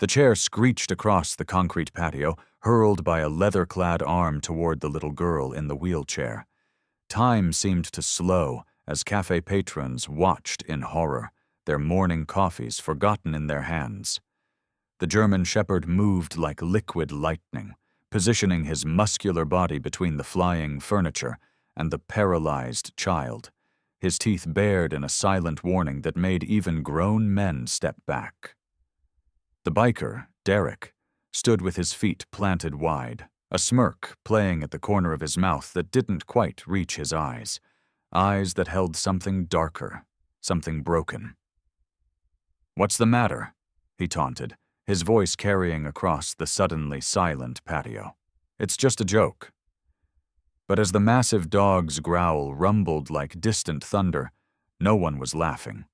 The chair screeched across the concrete patio, hurled by a leather-clad arm toward the little girl in the wheelchair. Time seemed to slow as cafe patrons watched in horror, their morning coffees forgotten in their hands. The German shepherd moved like liquid lightning, positioning his muscular body between the flying furniture and the paralyzed child, his teeth bared in a silent warning that made even grown men step back. The biker, Derek, stood with his feet planted wide, a smirk playing at the corner of his mouth that didn't quite reach his eyes that held something darker, something broken. "What's the matter?" he taunted, his voice carrying across the suddenly silent patio. "It's just a joke." But as the massive dog's growl rumbled like distant thunder, no one was laughing.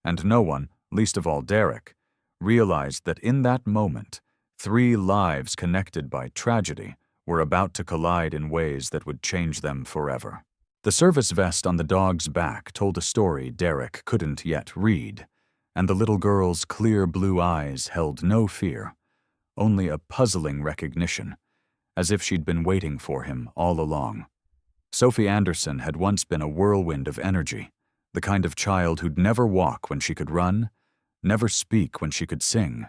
And no one, least of all Derek, realized that in that moment, 3 lives connected by tragedy were about to collide in ways that would change them forever. The service vest on the dog's back told a story Derek couldn't yet read, and the little girl's clear blue eyes held no fear, only a puzzling recognition, as if she'd been waiting for him all along. Sophie Anderson had once been a whirlwind of energy, the kind of child who'd never walk when she could run, never speak when she could sing.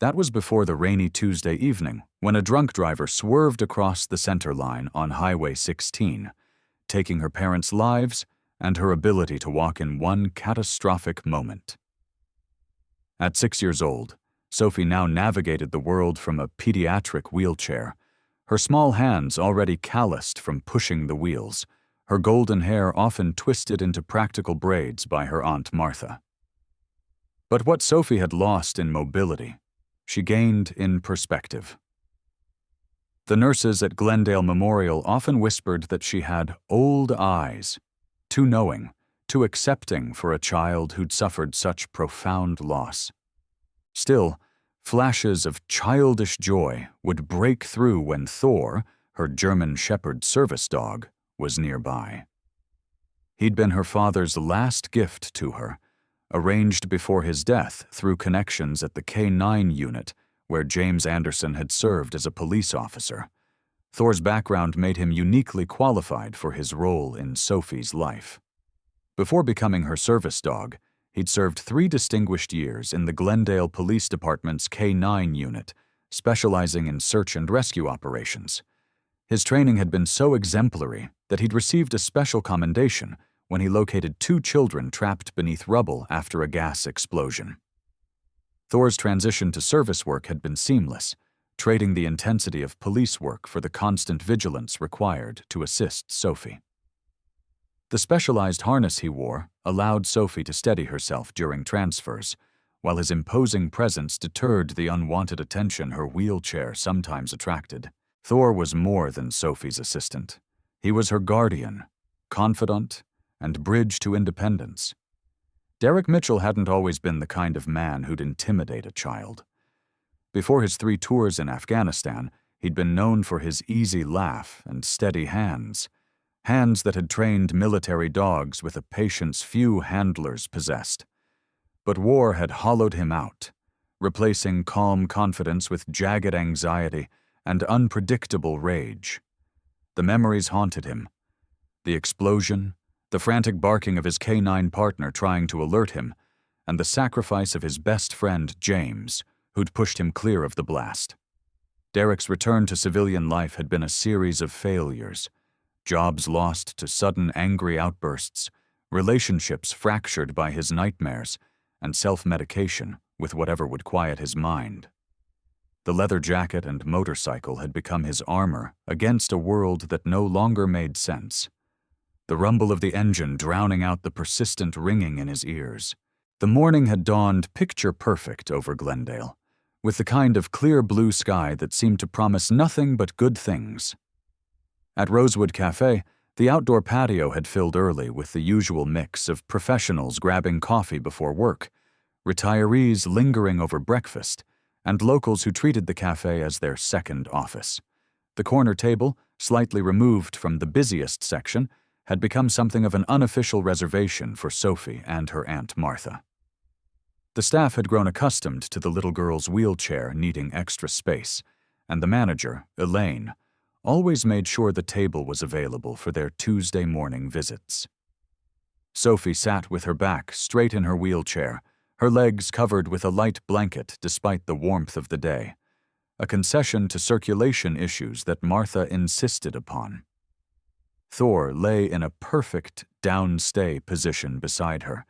That was before the rainy Tuesday evening when a drunk driver swerved across the center line on Highway 16, taking her parents' lives and her ability to walk in one catastrophic moment. At 6 years old, Sophie now navigated the world from a pediatric wheelchair, her small hands already calloused from pushing the wheels, her golden hair often twisted into practical braids by her Aunt Martha. But what Sophie had lost in mobility, she gained in perspective. The nurses at Glendale Memorial often whispered that she had old eyes, too knowing, too accepting for a child who'd suffered such profound loss. Still, flashes of childish joy would break through when Thor, her German shepherd service dog, was nearby. He'd been her father's last gift to her, arranged before his death through connections at the K9 unit where James Anderson had served as a police officer. Thor's background made him uniquely qualified for his role in Sophie's life. Before becoming her service dog, he'd served 3 distinguished years in the Glendale Police Department's K9 unit, specializing in search and rescue operations. His training had been so exemplary that he'd received a special commendation when he located 2 children trapped beneath rubble after a gas explosion. Thor's transition to service work had been seamless, trading the intensity of police work for the constant vigilance required to assist Sophie. The specialized harness he wore allowed Sophie to steady herself during transfers, while his imposing presence deterred the unwanted attention her wheelchair sometimes attracted. Thor was more than Sophie's assistant. He was her guardian, confidant, and bridge to independence. Derek Mitchell hadn't always been the kind of man who'd intimidate a child. Before his 3 tours in Afghanistan, he'd been known for his easy laugh and steady hands that had trained military dogs with a patience few handlers possessed. But war had hollowed him out, replacing calm confidence with jagged anxiety and unpredictable rage. The memories haunted him. The explosion, the frantic barking of his K9 partner trying to alert him, and the sacrifice of his best friend, James, who'd pushed him clear of the blast. Derek's return to civilian life had been a series of failures, jobs lost to sudden angry outbursts, relationships fractured by his nightmares, and self-medication with whatever would quiet his mind. The leather jacket and motorcycle had become his armor against a world that no longer made sense. The rumble of the engine drowning out the persistent ringing in his ears. The morning had dawned picture-perfect over Glendale, with the kind of clear blue sky that seemed to promise nothing but good things. At Rosewood Cafe, the outdoor patio had filled early with the usual mix of professionals grabbing coffee before work, retirees lingering over breakfast, and locals who treated the cafe as their second office. The corner table, slightly removed from the busiest section, had become something of an unofficial reservation for Sophie and her Aunt Martha. The staff had grown accustomed to the little girl's wheelchair needing extra space, and the manager, Elaine, always made sure the table was available for their Tuesday morning visits. Sophie sat with her back straight in her wheelchair, her legs covered with a light blanket despite the warmth of the day, a concession to circulation issues that Martha insisted upon. Thor lay in a perfect downstay position beside her,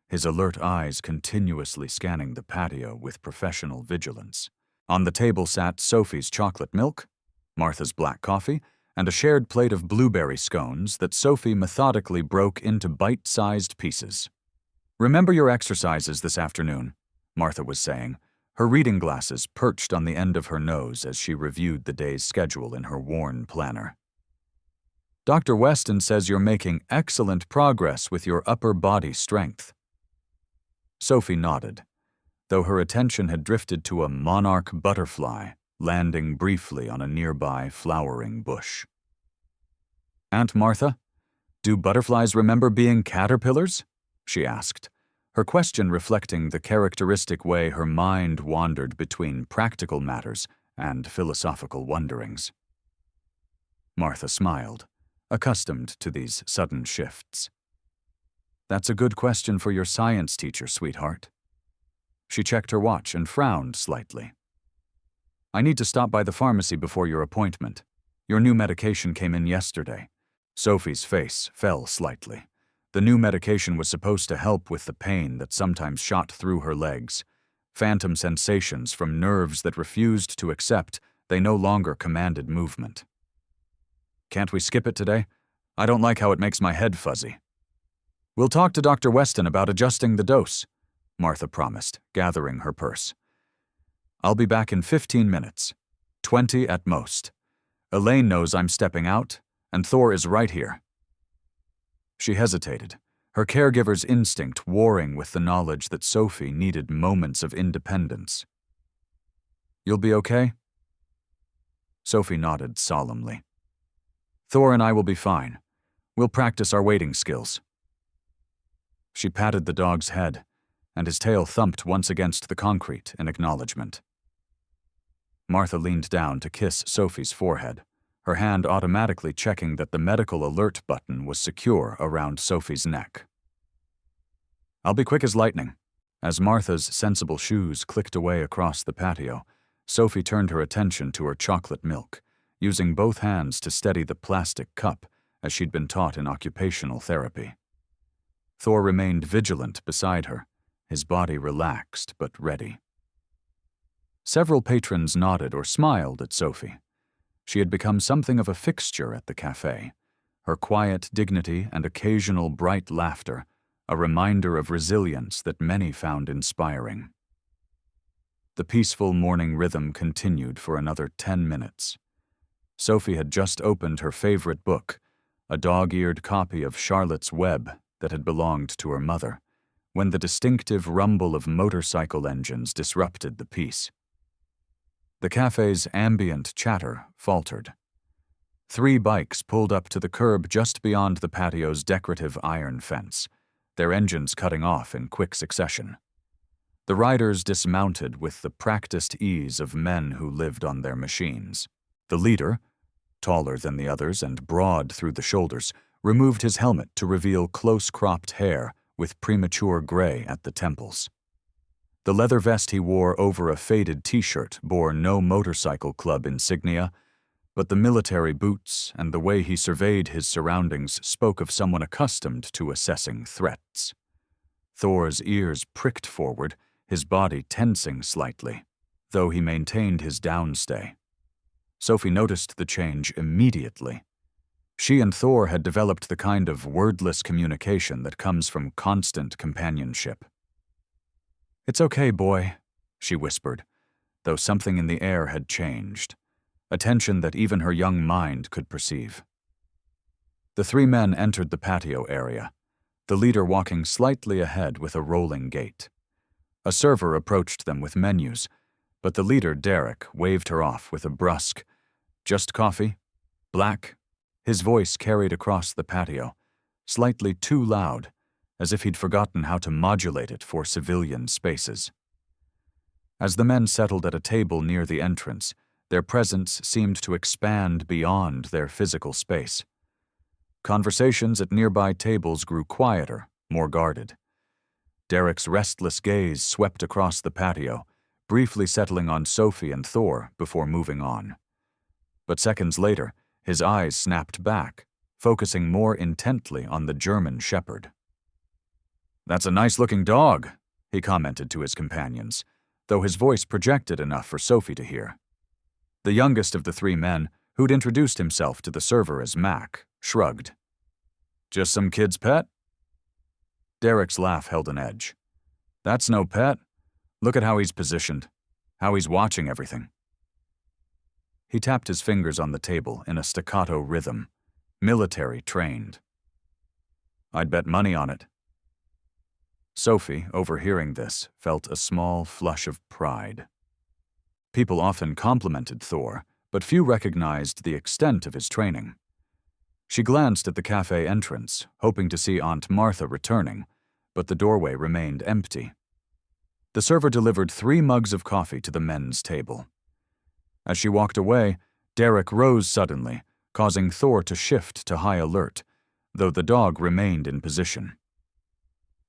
his alert eyes continuously scanning the patio with professional vigilance. On the table sat Sophie's chocolate milk, Martha's black coffee, and a shared plate of blueberry scones that Sophie methodically broke into bite-sized pieces. "Remember your exercises this afternoon," Martha was saying, her reading glasses perched on the end of her nose as she reviewed the day's schedule in her worn planner. "Dr. Weston says you're making excellent progress with your upper body strength." Sophie nodded, though her attention had drifted to a monarch butterfly landing briefly on a nearby flowering bush. "Aunt Martha, do butterflies remember being caterpillars?" she asked, her question reflecting the characteristic way her mind wandered between practical matters and philosophical wonderings. Martha smiled, accustomed to these sudden shifts. "That's a good question for your science teacher, sweetheart." She checked her watch and frowned slightly. "I need to stop by the pharmacy before your appointment. Your new medication came in yesterday." Sophie's face fell slightly. The new medication was supposed to help with the pain that sometimes shot through her legs, phantom sensations from nerves that refused to accept they no longer commanded movement. "Can't we skip it today? I don't like how it makes my head fuzzy." "We'll talk to Dr. Weston about adjusting the dose," Martha promised, gathering her purse. "I'll be back in 15 minutes. 20 at most. Elaine knows I'm stepping out, and Thor is right here." She hesitated, her caregiver's instinct warring with the knowledge that Sophie needed moments of independence. "You'll be okay?" Sophie nodded solemnly. "Thor and I will be fine. We'll practice our waiting skills." She patted the dog's head, and his tail thumped once against the concrete in acknowledgement. Martha leaned down to kiss Sophie's forehead, her hand automatically checking that the medical alert button was secure around Sophie's neck. "I'll be quick as lightning." As Martha's sensible shoes clicked away across the patio, Sophie turned her attention to her chocolate milk, using both hands to steady the plastic cup as she'd been taught in occupational therapy. Thor remained vigilant beside her, his body relaxed but ready. Several patrons nodded or smiled at Sophie. She had become something of a fixture at the cafe, her quiet dignity and occasional bright laughter a reminder of resilience that many found inspiring. The peaceful morning rhythm continued for another 10 minutes. Sophie had just opened her favorite book, a dog-eared copy of Charlotte's Web that had belonged to her mother, when the distinctive rumble of motorcycle engines disrupted the peace. The cafe's ambient chatter faltered. 3 bikes pulled up to the curb just beyond the patio's decorative iron fence, their engines cutting off in quick succession. The riders dismounted with the practiced ease of men who lived on their machines. The leader, taller than the others and broad through the shoulders, removed his helmet to reveal close-cropped hair with premature gray at the temples. The leather vest he wore over a faded t-shirt bore no motorcycle club insignia, but the military boots and the way he surveyed his surroundings spoke of someone accustomed to assessing threats. Thor's ears pricked forward, his body tensing slightly, though he maintained his downstay. Sophie noticed the change immediately. She and Thor had developed the kind of wordless communication that comes from constant companionship. "It's okay, boy," she whispered, though something in the air had changed, a tension that even her young mind could perceive. The 3 men entered the patio area, the leader walking slightly ahead with a rolling gait. A server approached them with menus, but the leader, Derek, waved her off with a brusque, "Just coffee? Black?" His voice carried across the patio, slightly too loud, as if he'd forgotten how to modulate it for civilian spaces. As the men settled at a table near the entrance, their presence seemed to expand beyond their physical space. Conversations at nearby tables grew quieter, more guarded. Derek's restless gaze swept across the patio, briefly settling on Sophie and Thor before moving on. But seconds later, his eyes snapped back, focusing more intently on the German shepherd. "That's a nice-looking dog," he commented to his companions, though his voice projected enough for Sophie to hear. The youngest of the three men, who'd introduced himself to the server as Mac, shrugged. "Just some kid's pet?" Derek's laugh held an edge. "That's no pet. Look at how he's positioned, how he's watching everything." He tapped his fingers on the table in a staccato rhythm, military trained. "I'd bet money on it." Sophie, overhearing this, felt a small flush of pride. People often complimented Thor, but few recognized the extent of his training. She glanced at the cafe entrance, hoping to see Aunt Martha returning, but the doorway remained empty. The server delivered 3 mugs of coffee to the men's table. As she walked away, Derek rose suddenly, causing Thor to shift to high alert, though the dog remained in position.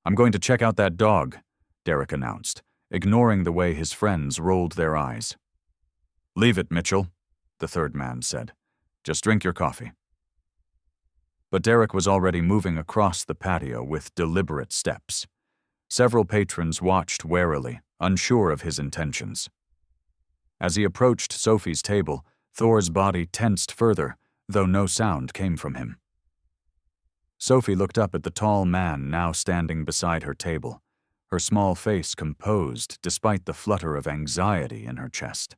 "I'm going to check out that dog," Derek announced, ignoring the way his friends rolled their eyes. "Leave it, Mitchell," the third man said. "Just drink your coffee." But Derek was already moving across the patio with deliberate steps. Several patrons watched warily, unsure of his intentions. As he approached Sophie's table, Thor's body tensed further, though no sound came from him. Sophie looked up at the tall man now standing beside her table, her small face composed despite the flutter of anxiety in her chest.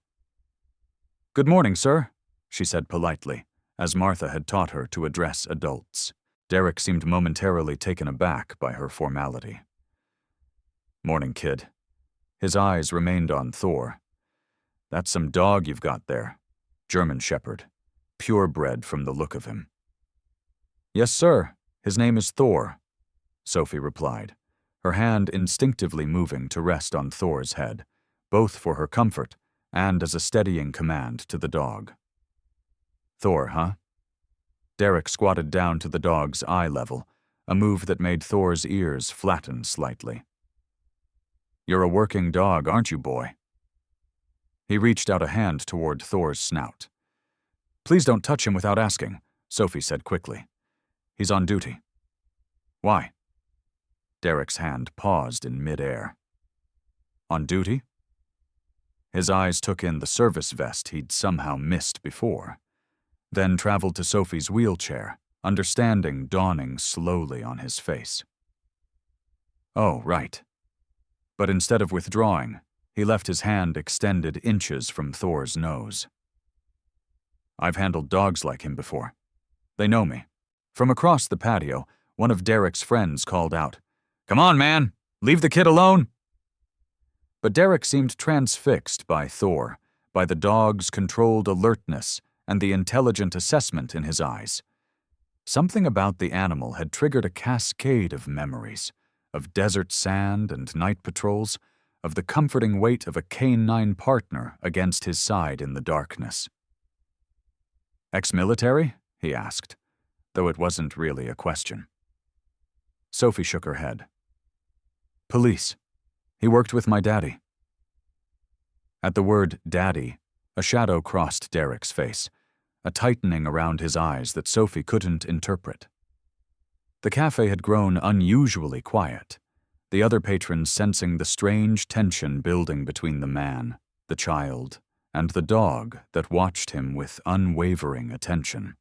"Good morning, sir," she said politely, as Martha had taught her to address adults. Derek seemed momentarily taken aback by her formality. "Morning, kid." His eyes remained on Thor. "That's some dog you've got there. German shepherd. Purebred from the look of him." "Yes, sir. His name is Thor," Sophie replied, her hand instinctively moving to rest on Thor's head, both for her comfort and as a steadying command to the dog. "Thor, huh?" Derek squatted down to the dog's eye level, a move that made Thor's ears flatten slightly. "You're a working dog, aren't you, boy?" He reached out a hand toward Thor's snout. "Please don't touch him without asking," Sophie said quickly. "He's on duty." "Why?" Derek's hand paused in midair. "On duty?" His eyes took in the service vest he'd somehow missed before, then traveled to Sophie's wheelchair, understanding dawning slowly on his face. "Oh, right." But instead of withdrawing, he left his hand extended inches from Thor's nose. "I've handled dogs like him before. They know me." From across the patio, one of Derek's friends called out, "Come on, man! Leave the kid alone!" But Derek seemed transfixed by Thor, by the dog's controlled alertness and the intelligent assessment in his eyes. Something about the animal had triggered a cascade of memories, of desert sand and night patrols, of the comforting weight of a canine partner against his side in the darkness. "Ex-military?" he asked, though it wasn't really a question. Sophie shook her head. "Police. He worked with my daddy." At the word daddy, a shadow crossed Derek's face, a tightening around his eyes that Sophie couldn't interpret. The cafe had grown unusually quiet, the other patrons sensing the strange tension building between the man, the child, and the dog that watched him with unwavering attention.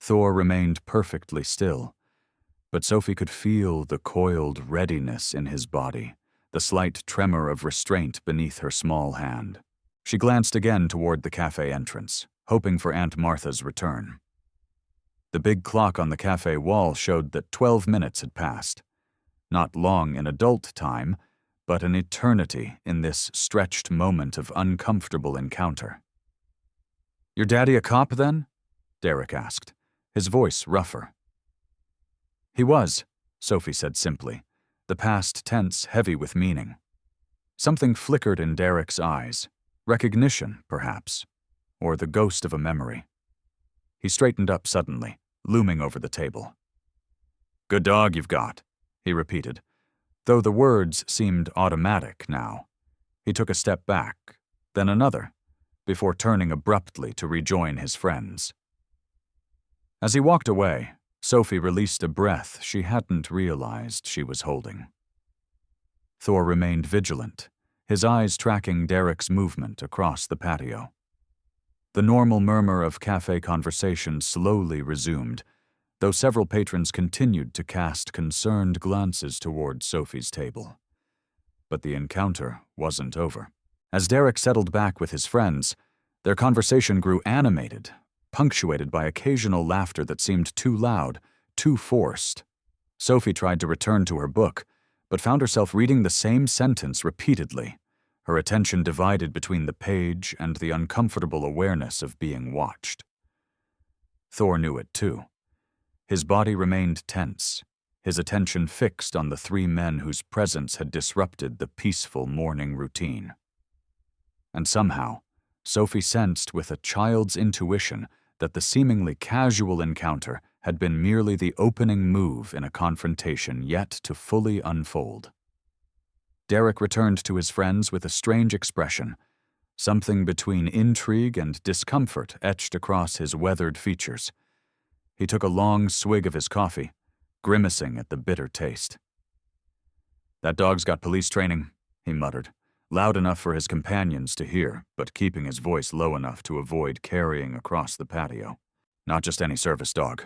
Thor remained perfectly still, but Sophie could feel the coiled readiness in his body, the slight tremor of restraint beneath her small hand. She glanced again toward the cafe entrance, hoping for Aunt Martha's return. The big clock on the cafe wall showed that 12 minutes had passed. Not long in adult time, but an eternity in this stretched moment of uncomfortable encounter. "Your daddy a cop, then?" Derek asked, his voice rougher. "He was," Sophie said simply, the past tense heavy with meaning. Something flickered in Derek's eyes. Recognition, perhaps, or the ghost of a memory. He straightened up suddenly, looming over the table. "Good dog you've got," he repeated, though the words seemed automatic now. He took a step back, then another, before turning abruptly to rejoin his friends. As he walked away, Sophie released a breath she hadn't realized she was holding. Thor remained vigilant, his eyes tracking Derek's movement across the patio. The normal murmur of cafe conversation slowly resumed, though several patrons continued to cast concerned glances toward Sophie's table. But the encounter wasn't over. As Derek settled back with his friends, their conversation grew animated, punctuated by occasional laughter that seemed too loud, too forced. Sophie tried to return to her book, but found herself reading the same sentence repeatedly, her attention divided between the page and the uncomfortable awareness of being watched. Thor knew it too. His body remained tense, his attention fixed on the three men whose presence had disrupted the peaceful morning routine. And somehow, Sophie sensed with a child's intuition that the seemingly casual encounter had been merely the opening move in a confrontation yet to fully unfold. Derek returned to his friends with a strange expression, something between intrigue and discomfort etched across his weathered features. He took a long swig of his coffee, grimacing at the bitter taste. "That dog's got police training," he muttered, loud enough for his companions to hear, but keeping his voice low enough to avoid carrying across the patio. "Not just any service dog."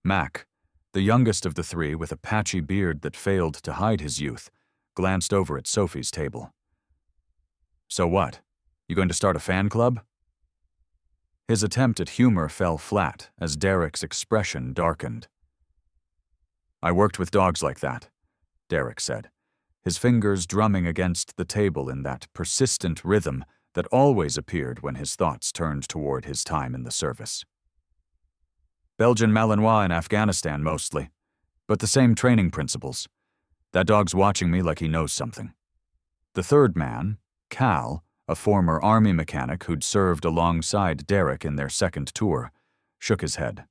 Mac, the youngest of the three with a patchy beard that failed to hide his youth, glanced over at Sophie's table. "So what? You going to start a fan club?" His attempt at humor fell flat as Derek's expression darkened. "I worked with dogs like that," Derek said, his fingers drumming against the table in that persistent rhythm that always appeared when his thoughts turned toward his time in the service. "Belgian Malinois in Afghanistan mostly, but the same training principles. That dog's watching me like he knows something." The third man, Cal, a former army mechanic who'd served alongside Derek in their second tour, shook his head.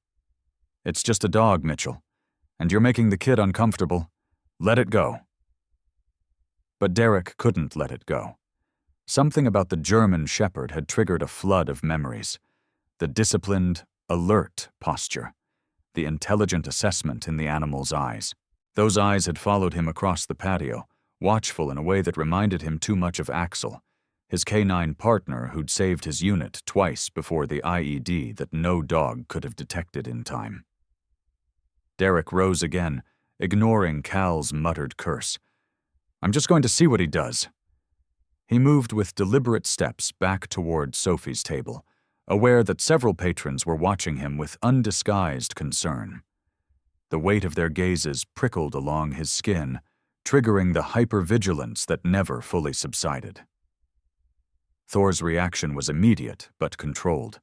"It's just a dog, Mitchell, and you're making the kid uncomfortable. Let it go." But Derek couldn't let it go. Something about the German shepherd had triggered a flood of memories. The disciplined, alert posture, the intelligent assessment in the animal's eyes. Those eyes had followed him across the patio, watchful in a way that reminded him too much of Axel, his canine partner who'd saved his unit twice before the IED that no dog could have detected in time. Derek rose again, ignoring Cal's muttered curse. "I'm just going to see what he does." He moved with deliberate steps back toward Sophie's table, aware that several patrons were watching him with undisguised concern. The weight of their gazes prickled along his skin, triggering the hypervigilance that never fully subsided. Thor's reaction was immediate but controlled.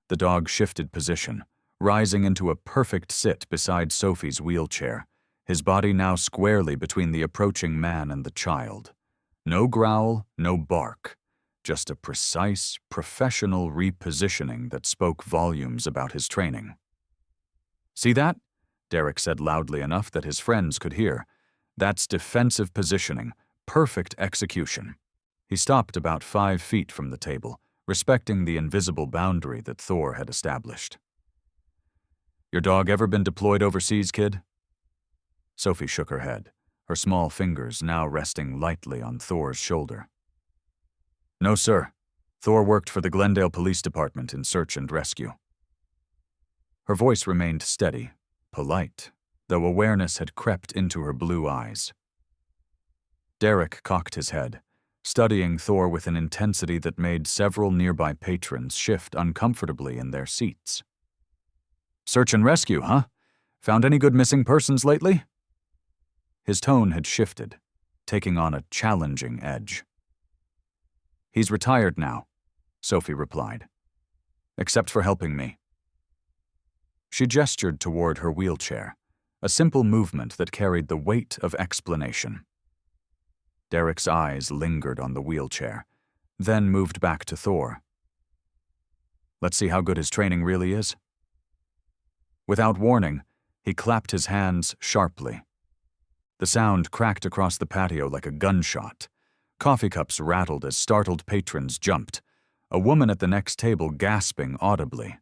The dog shifted position, rising into a perfect sit beside Sophie's wheelchair, his body now squarely between the approaching man and the child. No growl, no bark. Just a precise, professional repositioning that spoke volumes about his training. "See that?" Derek said loudly enough that his friends could hear. "That's defensive positioning, perfect execution." He stopped about 5 feet from the table, respecting the invisible boundary that Thor had established. "Your dog ever been deployed overseas, kid?" Sophie shook her head, her small fingers now resting lightly on Thor's shoulder. "No, sir. Thor worked for the Glendale Police Department in search and rescue." Her voice remained steady, polite, though awareness had crept into her blue eyes. Derek cocked his head, studying Thor with an intensity that made several nearby patrons shift uncomfortably in their seats. "Search and rescue, huh? Found any good missing persons lately?" His tone had shifted, taking on a challenging edge. "He's retired now," Sophie replied. "Except for helping me." She gestured toward her wheelchair, a simple movement that carried the weight of explanation. Derek's eyes lingered on the wheelchair, then moved back to Thor. Let's see how good his training really is. Without warning, he clapped his hands sharply. The sound cracked across the patio like a gunshot. Coffee cups rattled as startled patrons jumped, a woman at the next table gasping audibly.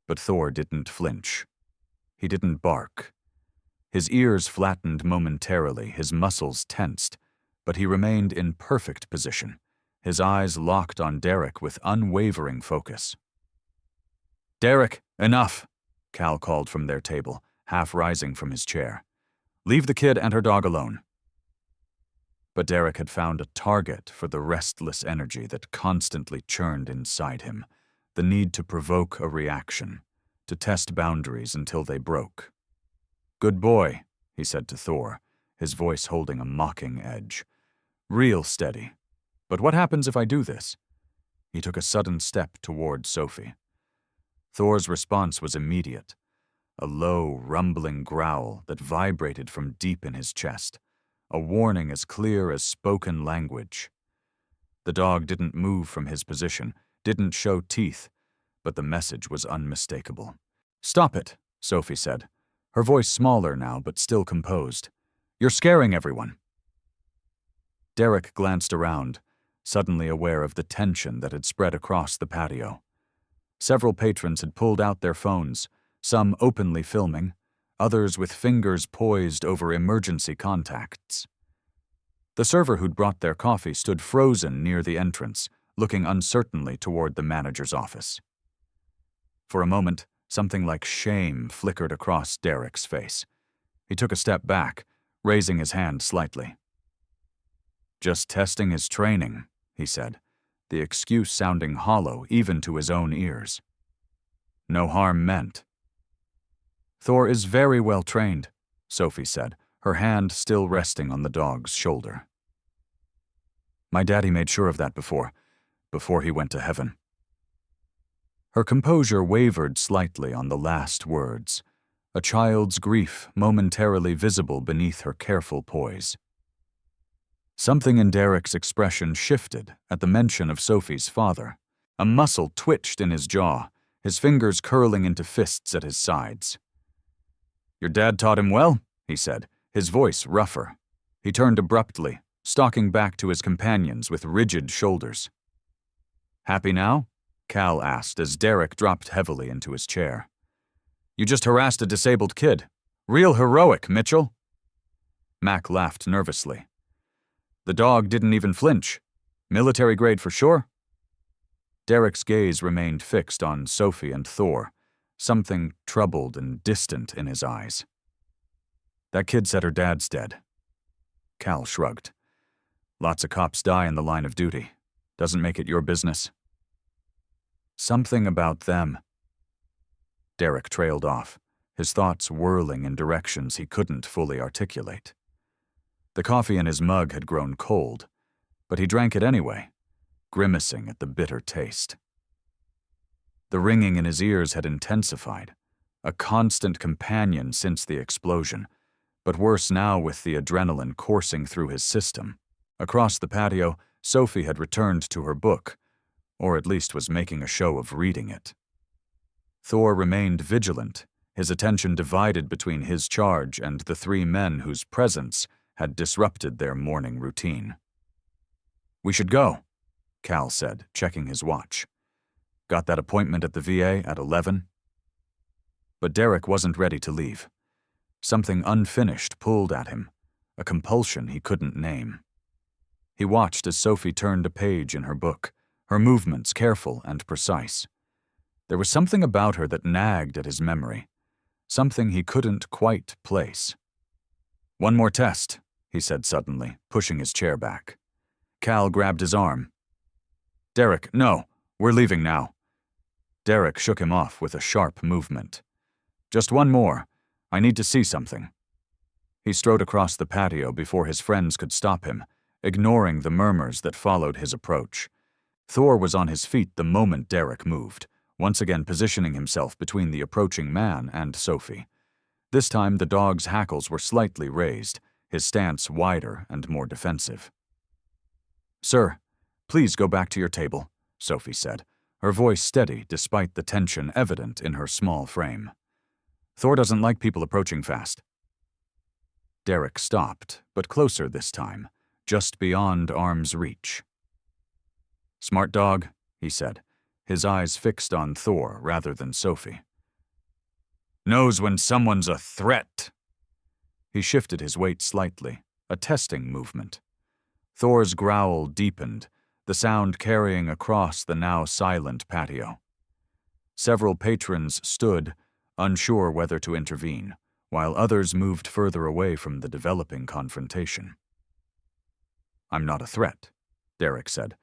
But Thor didn't flinch. He didn't bark. His ears flattened momentarily, his muscles tensed, but he remained in perfect position, his eyes locked on Derek with unwavering focus. "Derek, enough," Cal called from their table, half rising from his chair. "Leave the kid and her dog alone." But Derek had found a target for the restless energy that constantly churned inside him, the need to provoke a reaction, to test boundaries until they broke. "Good boy," he said to Thor, his voice holding a mocking edge. "Real steady. But what happens if I do this?" He took a sudden step toward Sophie. Thor's response was immediate, a low, rumbling growl that vibrated from deep in his chest, a warning as clear as spoken language. The dog didn't move from his position, didn't show teeth, but the message was unmistakable. "Stop it," Sophie said, her voice smaller now but still composed. "You're scaring everyone." Derek glanced around, suddenly aware of the tension that had spread across the patio. Several patrons had pulled out their phones, some openly filming, others with fingers poised over emergency contacts. The server who'd brought their coffee stood frozen near the entrance, looking uncertainly toward the manager's office. For a moment, something like shame flickered across Derek's face. He took a step back, raising his hand slightly. "Just testing his training," he said, the excuse sounding hollow even to his own ears. "No harm meant." "Thor is very well trained," Sophie said, her hand still resting on the dog's shoulder. "My daddy made sure of that before he went to heaven." Her composure wavered slightly on the last words, a child's grief momentarily visible beneath her careful poise. Something in Derek's expression shifted at the mention of Sophie's father. A muscle twitched in his jaw, his fingers curling into fists at his sides. "Your dad taught him well," he said, his voice rougher. He turned abruptly, stalking back to his companions with rigid shoulders. "Happy now?" Cal asked as Derek dropped heavily into his chair. "You just harassed a disabled kid. Real heroic, Mitchell." Mac laughed nervously. "The dog didn't even flinch. Military grade for sure?" Derek's gaze remained fixed on Sophie and Thor, something troubled and distant in his eyes. "That kid said her dad's dead." Cal shrugged. "Lots of cops die in the line of duty. Doesn't make it your business." "Something about them." Derek trailed off, his thoughts whirling in directions he couldn't fully articulate. The coffee in his mug had grown cold, but he drank it anyway, grimacing at the bitter taste. The ringing in his ears had intensified, a constant companion since the explosion, but worse now with the adrenaline coursing through his system. Across the patio, Sophie had returned to her book, or at least was making a show of reading it. Thor remained vigilant, his attention divided between his charge and the three men whose presence had disrupted their morning routine. "We should go," Cal said, checking his watch. "Got that appointment at the VA at 11? But Derek wasn't ready to leave. Something unfinished pulled at him, a compulsion he couldn't name. He watched as Sophie turned a page in her book, her movements careful and precise. There was something about her that nagged at his memory, something he couldn't quite place. "One more test," he said suddenly, pushing his chair back. Cal grabbed his arm. "Derek, no, we're leaving now." Derek shook him off with a sharp movement. "Just one more. I need to see something." He strode across the patio before his friends could stop him, ignoring the murmurs that followed his approach. Thor was on his feet the moment Derek moved, once again positioning himself between the approaching man and Sophie. This time the dog's hackles were slightly raised, his stance wider and more defensive. "Sir, please go back to your table," Sophie said, her voice steady despite the tension evident in her small frame. "Thor doesn't like people approaching fast." Derek stopped, but closer this time, just beyond arm's reach. "Smart dog," he said, his eyes fixed on Thor rather than Sophie. "Knows when someone's a threat." He shifted his weight slightly, a testing movement. Thor's growl deepened, the sound carrying across the now silent patio. Several patrons stood, unsure whether to intervene, while others moved further away from the developing confrontation. "I'm not a threat," Derek said,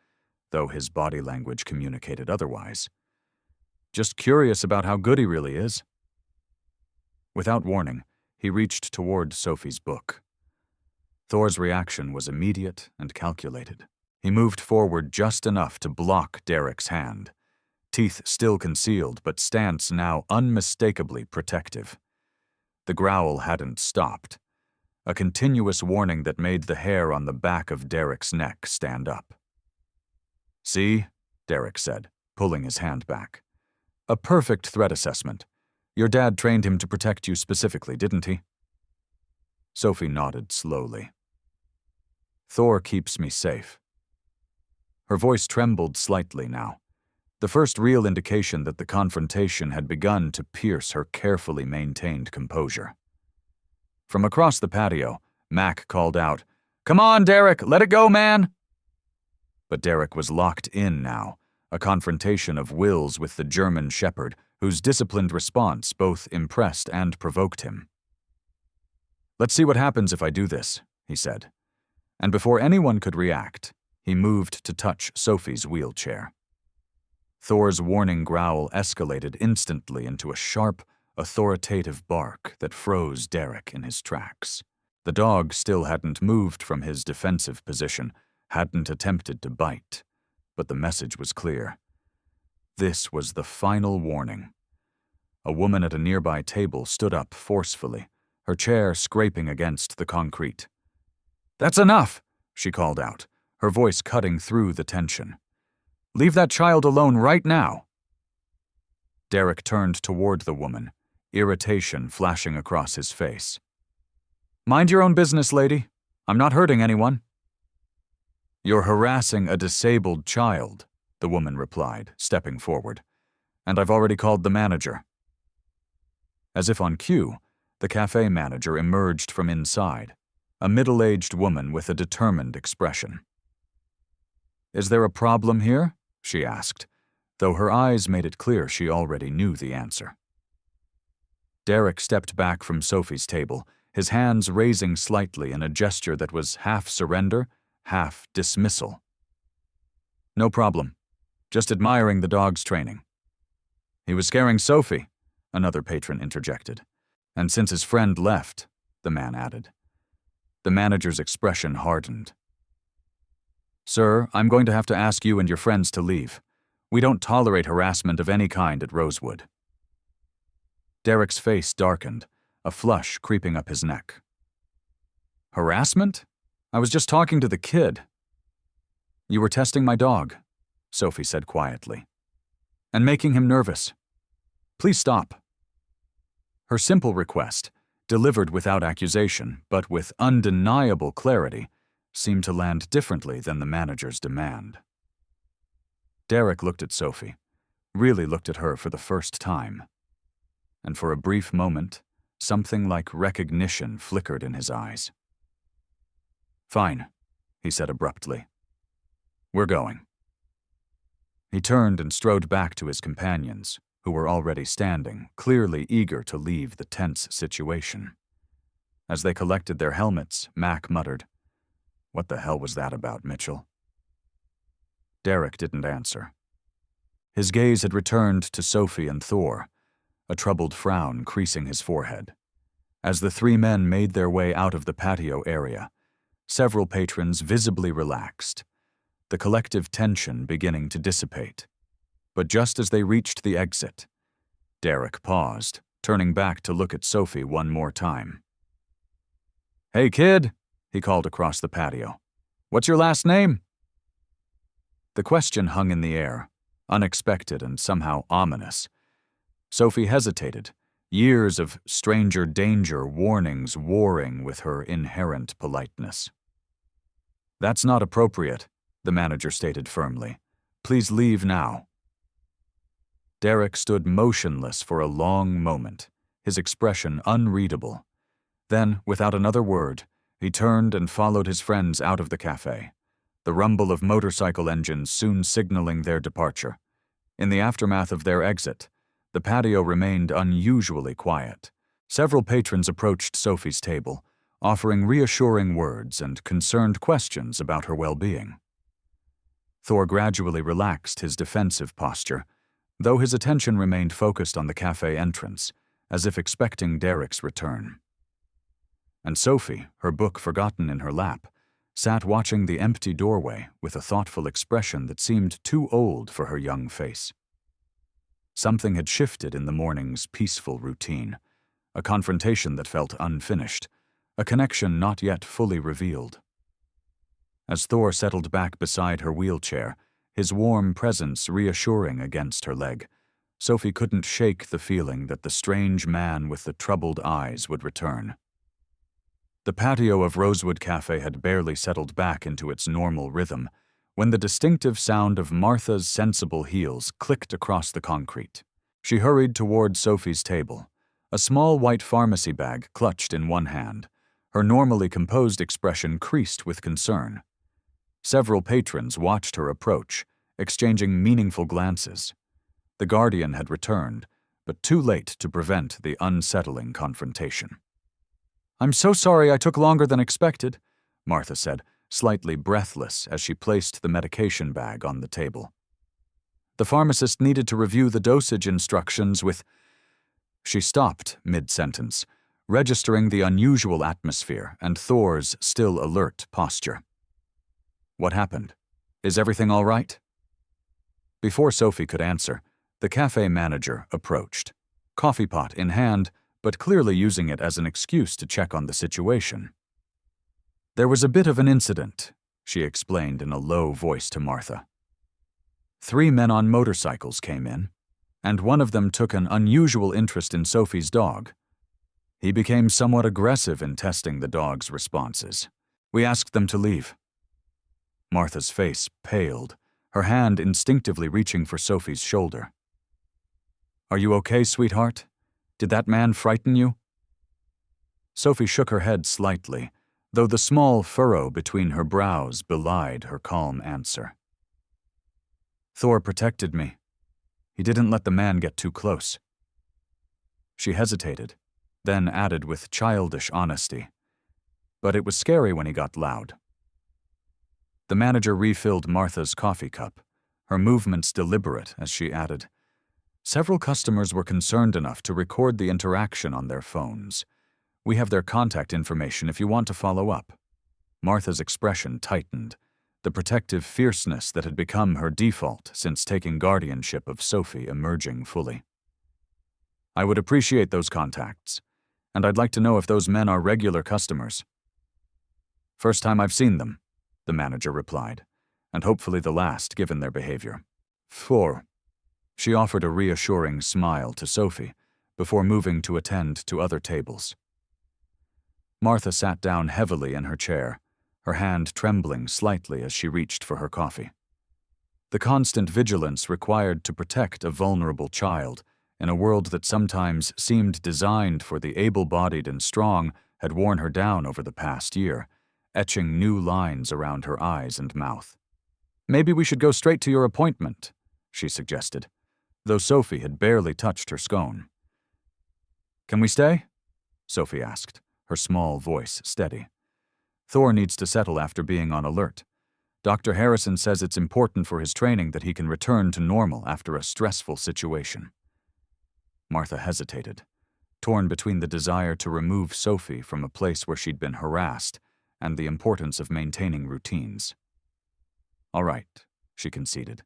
though his body language communicated otherwise. "Just curious about how good he really is." Without warning, he reached toward Sophie's book. Thor's reaction was immediate and calculated. He moved forward just enough to block Derek's hand, teeth still concealed but stance now unmistakably protective. The growl hadn't stopped, a continuous warning that made the hair on the back of Derek's neck stand up. "See," Derek said, pulling his hand back. "A perfect threat assessment. Your dad trained him to protect you specifically, didn't he?" Sophie nodded slowly. "Thor keeps me safe." Her voice trembled slightly now, the first real indication that the confrontation had begun to pierce her carefully maintained composure. From across the patio, Mac called out, "Come on, Derek, let it go, man!" But Derek was locked in now, a confrontation of wills with the German shepherd, whose disciplined response both impressed and provoked him. "Let's see what happens if I do this," he said. And before anyone could react, he moved to touch Sophie's wheelchair. Thor's warning growl escalated instantly into a sharp, authoritative bark that froze Derek in his tracks. The dog still hadn't moved from his defensive position, hadn't attempted to bite, but the message was clear. This was the final warning. A woman at a nearby table stood up forcefully, her chair scraping against the concrete. "That's enough," she called out, her voice cutting through the tension. "Leave that child alone right now." Derek turned toward the woman, irritation flashing across his face. "Mind your own business, lady. I'm not hurting anyone." "You're harassing a disabled child," the woman replied, stepping forward. "And I've already called the manager." As if on cue, the cafe manager emerged from inside, a middle-aged woman with a determined expression. "Is there a problem here?" she asked, though her eyes made it clear she already knew the answer. Derek stepped back from Sophie's table, his hands raising slightly in a gesture that was half surrender, half dismissal. "No problem. Just admiring the dog's training." "He was scaring Sophie," another patron interjected. "And since his friend left," the man added. The manager's expression hardened. "Sir, I'm going to have to ask you and your friends to leave. We don't tolerate harassment of any kind at Rosewood." Derek's face darkened, a flush creeping up his neck. "Harassment? I was just talking to the kid." "You were testing my dog," Sophie said quietly, "and making him nervous. Please stop." Her simple request, delivered without accusation, but with undeniable clarity, seemed to land differently than the manager's demand. Derek looked at Sophie, really looked at her for the first time. And for a brief moment, something like recognition flickered in his eyes. "Fine," he said abruptly. "We're going." He turned and strode back to his companions, who were already standing, clearly eager to leave the tense situation. As they collected their helmets, Mac muttered, "What the hell was that about, Mitchell?" Derek didn't answer. His gaze had returned to Sophie and Thor, a troubled frown creasing his forehead. As the three men made their way out of the patio area, several patrons visibly relaxed, the collective tension beginning to dissipate. But just as they reached the exit, Derek paused, turning back to look at Sophie one more time. "Hey, kid," he called across the patio. "What's your last name?" The question hung in the air, unexpected and somehow ominous. Sophie hesitated, years of stranger danger warnings warring with her inherent politeness. "That's not appropriate," the manager stated firmly. "Please leave now." Derek stood motionless for a long moment, his expression unreadable. Then, without another word, he turned and followed his friends out of the cafe, the rumble of motorcycle engines soon signaling their departure. In the aftermath of their exit, the patio remained unusually quiet. Several patrons approached Sophie's table, offering reassuring words and concerned questions about her well-being. Thor gradually relaxed his defensive posture, though his attention remained focused on the cafe entrance, as if expecting Derek's return. And Sophie, her book forgotten in her lap, sat watching the empty doorway with a thoughtful expression that seemed too old for her young face. Something had shifted in the morning's peaceful routine, a confrontation that felt unfinished, a connection not yet fully revealed. As Thor settled back beside her wheelchair, his warm presence reassuring against her leg, Sophie couldn't shake the feeling that the strange man with the troubled eyes would return. The patio of Rosewood Cafe had barely settled back into its normal rhythm when the distinctive sound of Martha's sensible heels clicked across the concrete. She hurried toward Sophie's table, a small white pharmacy bag clutched in one hand, her normally composed expression creased with concern. Several patrons watched her approach, exchanging meaningful glances. The guardian had returned, but too late to prevent the unsettling confrontation. "I'm so sorry I took longer than expected," Martha said, slightly breathless as she placed the medication bag on the table. "The pharmacist needed to review the dosage instructions with—" She stopped mid-sentence, registering the unusual atmosphere and Thor's still alert posture. "What happened? Is everything all right?" Before Sophie could answer, the cafe manager approached, coffee pot in hand, but clearly using it as an excuse to check on the situation. "There was a bit of an incident," she explained in a low voice to Martha. "3 men on motorcycles came in, and one of them took an unusual interest in Sophie's dog. He became somewhat aggressive in testing the dog's responses. We asked them to leave." Martha's face paled, her hand instinctively reaching for Sophie's shoulder. "Are you okay, sweetheart? Did that man frighten you?" Sophie shook her head slightly, though the small furrow between her brows belied her calm answer. "Thor protected me. He didn't let the man get too close." She hesitated, then added with childish honesty, "But it was scary when he got loud." The manager refilled Martha's coffee cup, her movements deliberate as she added, "Several customers were concerned enough to record the interaction on their phones. We have their contact information if you want to follow up." Martha's expression tightened, the protective fierceness that had become her default since taking guardianship of Sophie emerging fully. "I would appreciate those contacts, and I'd like to know if those men are regular customers." "First time I've seen them," the manager replied, "and hopefully the last given their behavior." "Thor." She offered a reassuring smile to Sophie before moving to attend to other tables. Martha sat down heavily in her chair, her hand trembling slightly as she reached for her coffee. The constant vigilance required to protect a vulnerable child in a world that sometimes seemed designed for the able-bodied and strong had worn her down over the past year, etching new lines around her eyes and mouth. "Maybe we should go straight to your appointment," she suggested, though Sophie had barely touched her scone. "Can we stay?" Sophie asked, her small voice steady. "Thor needs to settle after being on alert. Dr. Harrison says it's important for his training that he can return to normal after a stressful situation." Martha hesitated, torn between the desire to remove Sophie from a place where she'd been harassed and the importance of maintaining routines. "All right," she conceded,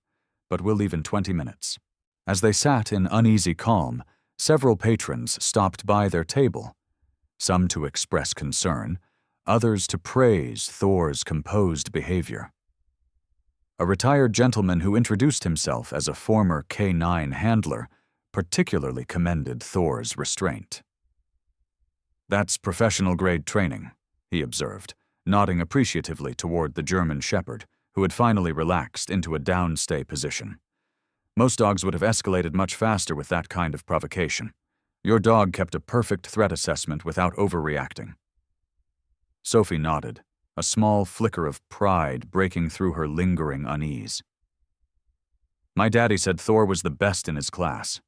"but we'll leave in 20 minutes. As they sat in uneasy calm, several patrons stopped by their table, some to express concern, others to praise Thor's composed behavior. A retired gentleman who introduced himself as a former K9 handler particularly commended Thor's restraint. "That's professional-grade training," he observed, nodding appreciatively toward the German shepherd, who had finally relaxed into a downstay position. "Most dogs would have escalated much faster with that kind of provocation. Your dog kept a perfect threat assessment without overreacting." Sophie nodded, a small flicker of pride breaking through her lingering unease. "My daddy said Thor was the best in his class.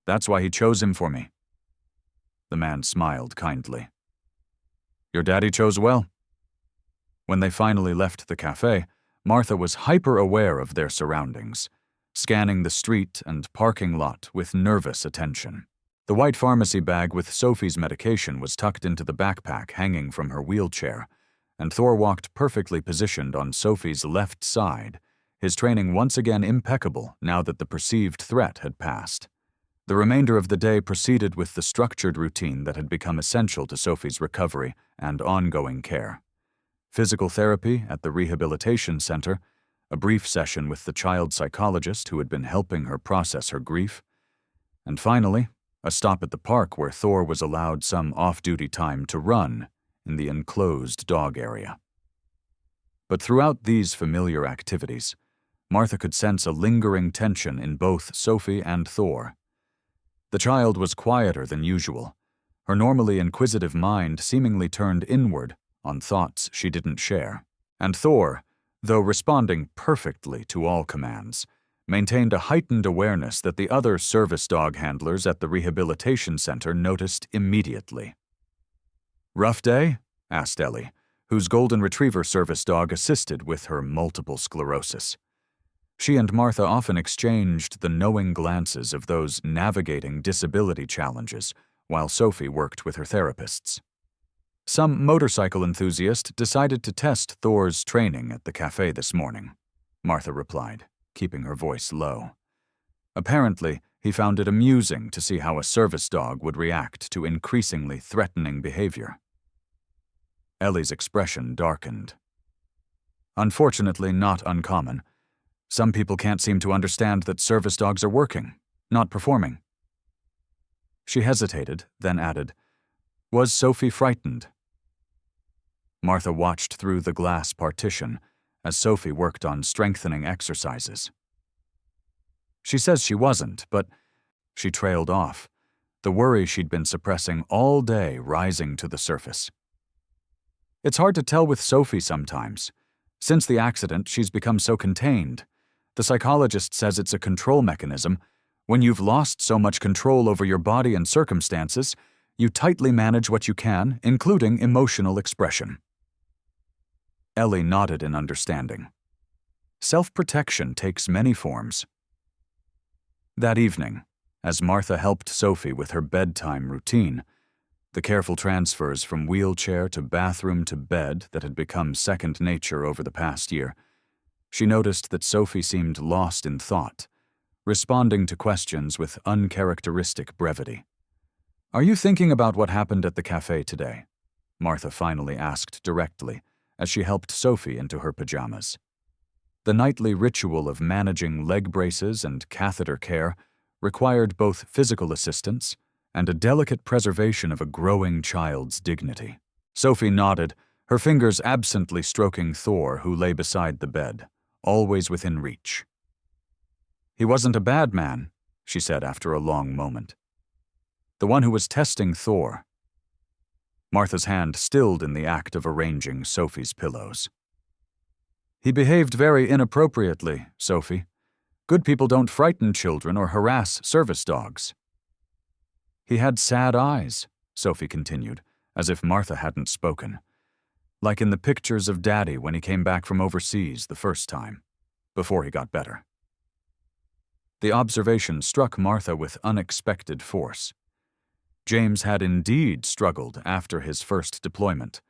That's why he chose him for me." The man smiled kindly. "Your daddy chose well." When they finally left the cafe, Martha was hyper-aware of their surroundings, scanning the street and parking lot with nervous attention. The white pharmacy bag with Sophie's medication was tucked into the backpack hanging from her wheelchair, and Thor walked perfectly positioned on Sophie's left side, his training once again impeccable now that the perceived threat had passed. The remainder of the day proceeded with the structured routine that had become essential to Sophie's recovery and ongoing care. Physical therapy at the rehabilitation center, a brief session with the child psychologist who had been helping her process her grief, and finally, a stop at the park where Thor was allowed some off-duty time to run in the enclosed dog area. But throughout these familiar activities, Martha could sense a lingering tension in both Sophie and Thor. The child was quieter than usual, her normally inquisitive mind seemingly turned inward on thoughts she didn't share. And Thor, though responding perfectly to all commands, maintained a heightened awareness that the other service dog handlers at the rehabilitation center noticed immediately. "Rough day?" asked Ellie, whose golden retriever service dog assisted with her multiple sclerosis. She and Martha often exchanged the knowing glances of those navigating disability challenges while Sophie worked with her therapists. Some motorcycle enthusiast decided to test Thor's training at the cafe this morning, Martha replied, keeping her voice low. Apparently, he found it amusing to see how a service dog would react to increasingly threatening behavior. Ellie's expression darkened. "Unfortunately, not uncommon. Some people can't seem to understand that service dogs are working, not performing." She hesitated, then added, "Was Sophie frightened?" Martha watched through the glass partition as Sophie worked on strengthening exercises. "She says she wasn't, but—" She trailed off, the worry she'd been suppressing all day rising to the surface. "It's hard to tell with Sophie sometimes. Since the accident, she's become so contained. The psychologist says it's a control mechanism. When you've lost so much control over your body and circumstances, you tightly manage what you can, including emotional expression." Ellie nodded in understanding. Self-protection takes many forms. That evening, as Martha helped Sophie with her bedtime routine, the careful transfers from wheelchair to bathroom to bed that had become second nature over the past year, she noticed that Sophie seemed lost in thought, responding to questions with uncharacteristic brevity. "Are you thinking about what happened at the cafe today?" Martha finally asked directly as she helped Sophie into her pajamas. The nightly ritual of managing leg braces and catheter care required both physical assistance and a delicate preservation of a growing child's dignity. Sophie nodded, her fingers absently stroking Thor, who lay beside the bed, always within reach. "He wasn't a bad man," she said after a long moment. "The one who was testing Thor." Martha's hand stilled in the act of arranging Sophie's pillows. "He behaved very inappropriately, Sophie. Good people don't frighten children or harass service dogs." "He had sad eyes," Sophie continued, as if Martha hadn't spoken. "Like in the pictures of Daddy when he came back from overseas the first time, before he got better." The observation struck Martha with unexpected force. James had indeed struggled after his first deployment,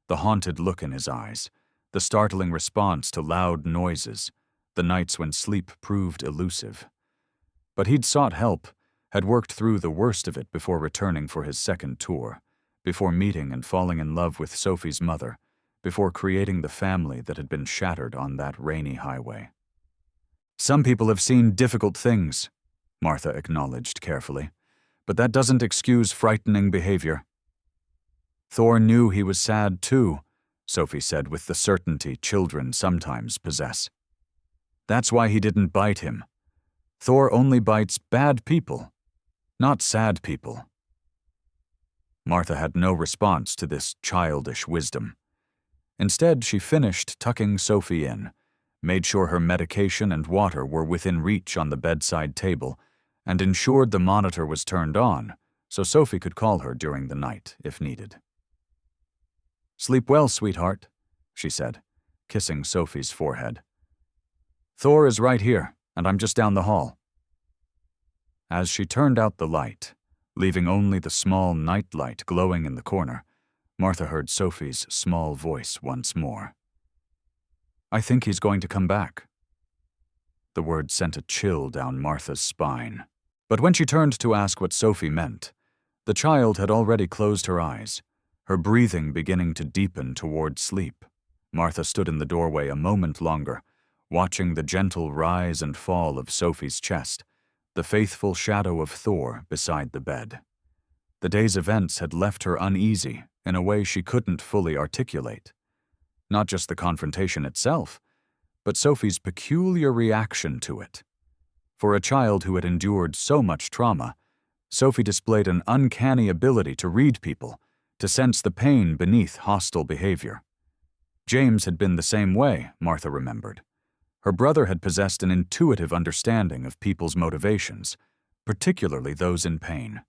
the haunted look in his eyes, the startling response to loud noises, the nights when sleep proved elusive. But he'd sought help, had worked through the worst of it before returning for his second tour, before meeting and falling in love with Sophie's mother, before creating the family that had been shattered on that rainy highway. "Some people have seen difficult things," Martha acknowledged carefully, "but that doesn't excuse frightening behavior." "Thor knew he was sad too," Sophie said with the certainty children sometimes possess. "That's why he didn't bite him. Thor only bites bad people, not sad people." Martha had no response to this childish wisdom. Instead, she finished tucking Sophie in, made sure her medication and water were within reach on the bedside table, and ensured the monitor was turned on so Sophie could call her during the night if needed. "Sleep well, sweetheart," she said, kissing Sophie's forehead. "Thor is right here, and I'm just down the hall." As she turned out the light, leaving only the small night light glowing in the corner, Martha heard Sophie's small voice once more. "I think he's going to come back." The word sent a chill down Martha's spine. But when she turned to ask what Sophie meant, the child had already closed her eyes, her breathing beginning to deepen toward sleep. Martha stood in the doorway a moment longer, watching the gentle rise and fall of Sophie's chest, the faithful shadow of Thor beside the bed. The day's events had left her uneasy in a way she couldn't fully articulate. Not just the confrontation itself, but Sophie's peculiar reaction to it. For a child who had endured so much trauma, Sophie displayed an uncanny ability to read people, to sense the pain beneath hostile behavior. James had been the same way, Martha remembered. Her brother had possessed an intuitive understanding of people's motivations, particularly those in pain.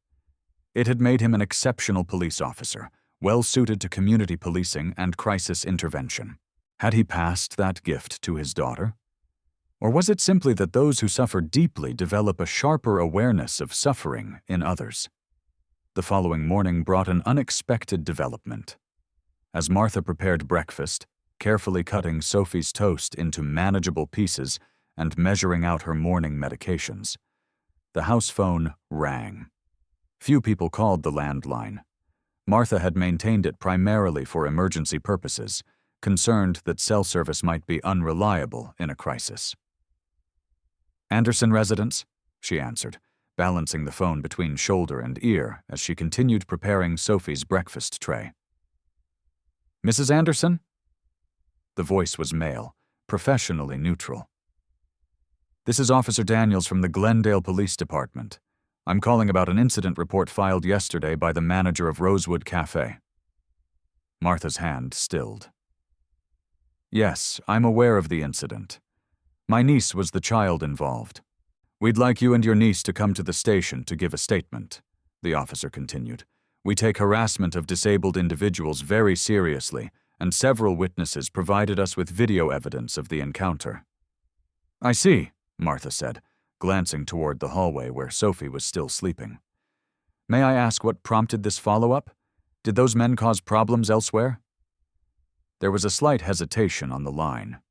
It had made him an exceptional police officer, well-suited to community policing and crisis intervention. Had he passed that gift to his daughter? Or was it simply that those who suffer deeply develop a sharper awareness of suffering in others? The following morning brought an unexpected development. As Martha prepared breakfast, carefully cutting Sophie's toast into manageable pieces and measuring out her morning medications, the house phone rang. Few people called the landline. Martha had maintained it primarily for emergency purposes, concerned that cell service might be unreliable in a crisis. "Anderson residence?" she answered, balancing the phone between shoulder and ear as she continued preparing Sophie's breakfast tray. "Mrs. Anderson?" The voice was male, professionally neutral. "This is Officer Daniels from the Glendale Police Department. I'm calling about an incident report filed yesterday by the manager of Rosewood Cafe." Martha's hand stilled. "Yes, I'm aware of the incident. My niece was the child involved. We'd like you and your niece to come to the station to give a statement," the officer continued. "We take harassment of disabled individuals very seriously, and several witnesses provided us with video evidence of the encounter." "I see," Martha said, glancing toward the hallway where Sophie was still sleeping. "May I ask what prompted this follow-up? Did those men cause problems elsewhere?" There was a slight hesitation on the line.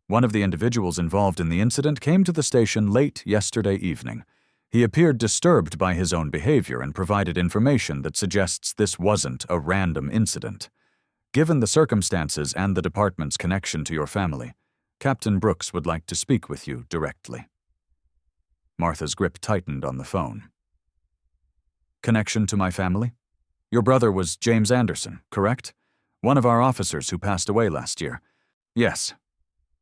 "One of the individuals involved in the incident came to the station late yesterday evening. He appeared disturbed by his own behavior and provided information that suggests this wasn't a random incident. Given the circumstances and the department's connection to your family, Captain Brooks would like to speak with you directly." Martha's grip tightened on the phone. "Connection to my family? Your brother was James Anderson, correct? One of our officers who passed away last year." "Yes,"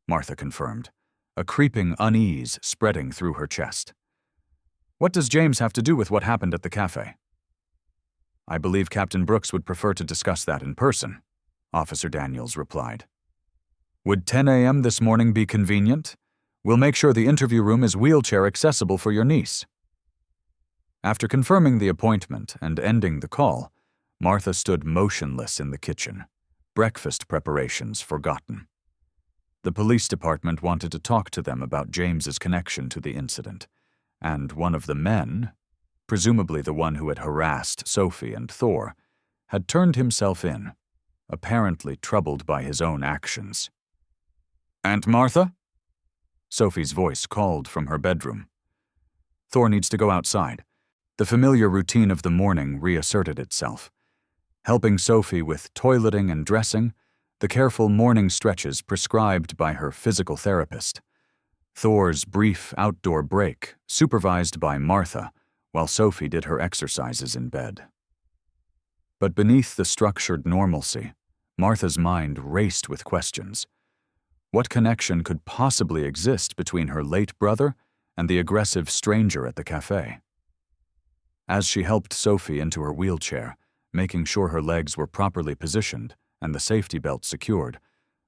Martha confirmed, a creeping unease spreading through her chest. "What does James have to do with what happened at the cafe?" "I believe Captain Brooks would prefer to discuss that in person," Officer Daniels replied. "Would 10 a.m. this morning be convenient? We'll make sure the interview room is wheelchair accessible for your niece." After confirming the appointment and ending the call, Martha stood motionless in the kitchen, breakfast preparations forgotten. The police department wanted to talk to them about James's connection to the incident, and one of the men, presumably the one who had harassed Sophie and Thor, had turned himself in, apparently troubled by his own actions. "Aunt Martha?" Sophie's voice called from her bedroom. Thor needs to go outside. The familiar routine of the morning reasserted itself. Helping Sophie with toileting and dressing, the careful morning stretches prescribed by her physical therapist. Thor's brief outdoor break, supervised by Martha, while Sophie did her exercises in bed. But beneath the structured normalcy, Martha's mind raced with questions. What connection could possibly exist between her late brother and the aggressive stranger at the cafe? As she helped Sophie into her wheelchair, making sure her legs were properly positioned and the safety belt secured,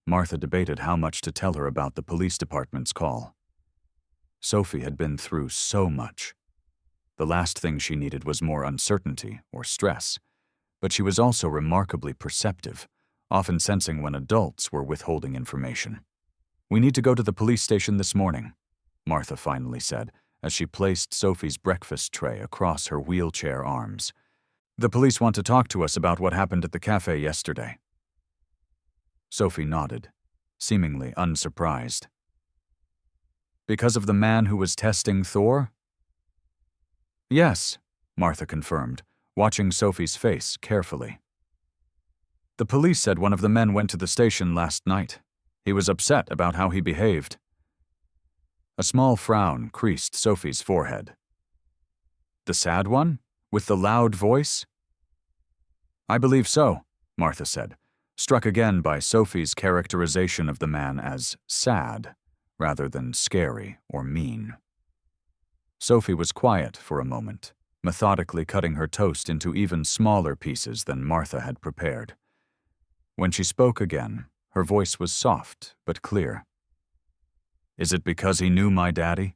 Martha debated how much to tell her about the police department's call. Sophie had been through so much. The last thing she needed was more uncertainty or stress, but she was also remarkably perceptive, often sensing when adults were withholding information. "We need to go to the police station this morning," Martha finally said, as she placed Sophie's breakfast tray across her wheelchair arms. "The police want to talk to us about what happened at the cafe yesterday." Sophie nodded, seemingly unsurprised. "Because of the man who was testing Thor?" "Yes," Martha confirmed, watching Sophie's face carefully. "The police said one of the men went to the station last night. He was upset about how he behaved." A small frown creased Sophie's forehead. "The sad one? With the loud voice?" "I believe so," Martha said, struck again by Sophie's characterization of the man as sad, rather than scary or mean. Sophie was quiet for a moment, methodically cutting her toast into even smaller pieces than Martha had prepared. When she spoke again, her voice was soft but clear. "Is it because he knew my daddy?"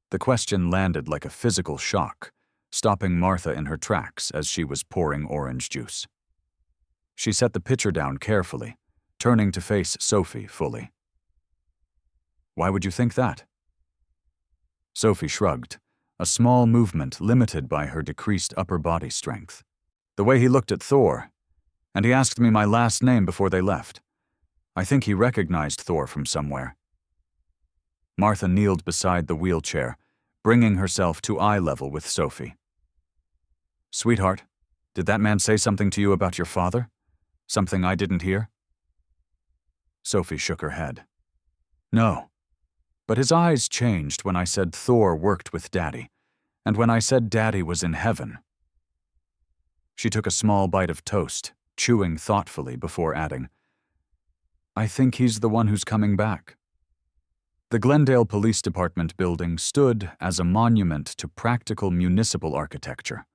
The question landed like a physical shock, stopping Martha in her tracks as she was pouring orange juice. She set the pitcher down carefully, turning to face Sophie fully. "Why would you think that?" Sophie shrugged, a small movement limited by her decreased upper body strength. "The way he looked at Thor, and he asked me my last name before they left. I think he recognized Thor from somewhere." Martha kneeled beside the wheelchair, bringing herself to eye level with Sophie. "Sweetheart, did that man say something to you about your father? Something I didn't hear?" Sophie shook her head. "No, but his eyes changed when I said Thor worked with Daddy, and when I said Daddy was in heaven." She took a small bite of toast, chewing thoughtfully before adding, "I think he's the one who's coming back." The Glendale Police Department building stood as a monument to practical municipal architecture,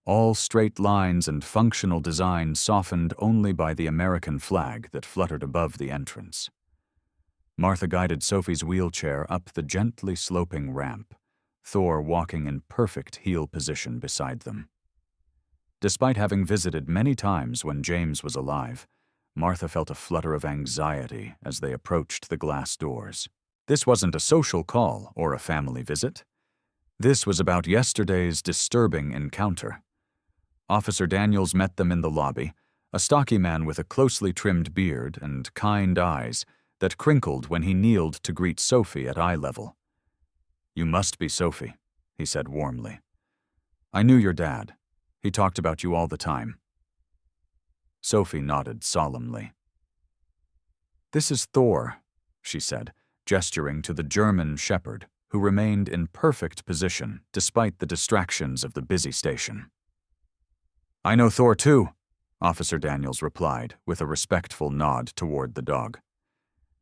all straight lines and functional design softened only by the American flag that fluttered above the entrance. Martha guided Sophie's wheelchair up the gently sloping ramp, Thor walking in perfect heel position beside them. Despite having visited many times when James was alive, Martha felt a flutter of anxiety as they approached the glass doors. This wasn't a social call or a family visit. This was about yesterday's disturbing encounter. Officer Daniels met them in the lobby, a stocky man with a closely trimmed beard and kind eyes that crinkled when he kneeled to greet Sophie at eye level. "You must be Sophie," he said warmly. "I knew your dad. He talked about you all the time." Sophie nodded solemnly. "This is Thor," she said, gesturing to the German shepherd, who remained in perfect position despite the distractions of the busy station. "I know Thor too," Officer Daniels replied, with a respectful nod toward the dog.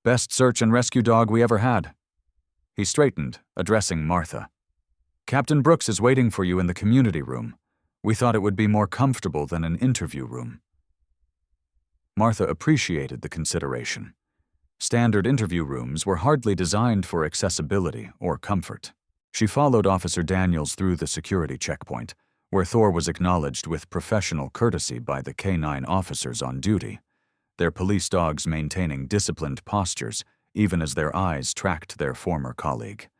"Best search and rescue dog we ever had." He straightened, addressing Martha. "Captain Brooks is waiting for you in the community room. We thought it would be more comfortable than an interview room." Martha appreciated the consideration. Standard interview rooms were hardly designed for accessibility or comfort. She followed Officer Daniels through the security checkpoint, where Thor was acknowledged with professional courtesy by the K-9 officers on duty, their police dogs maintaining disciplined postures even as their eyes tracked their former colleague.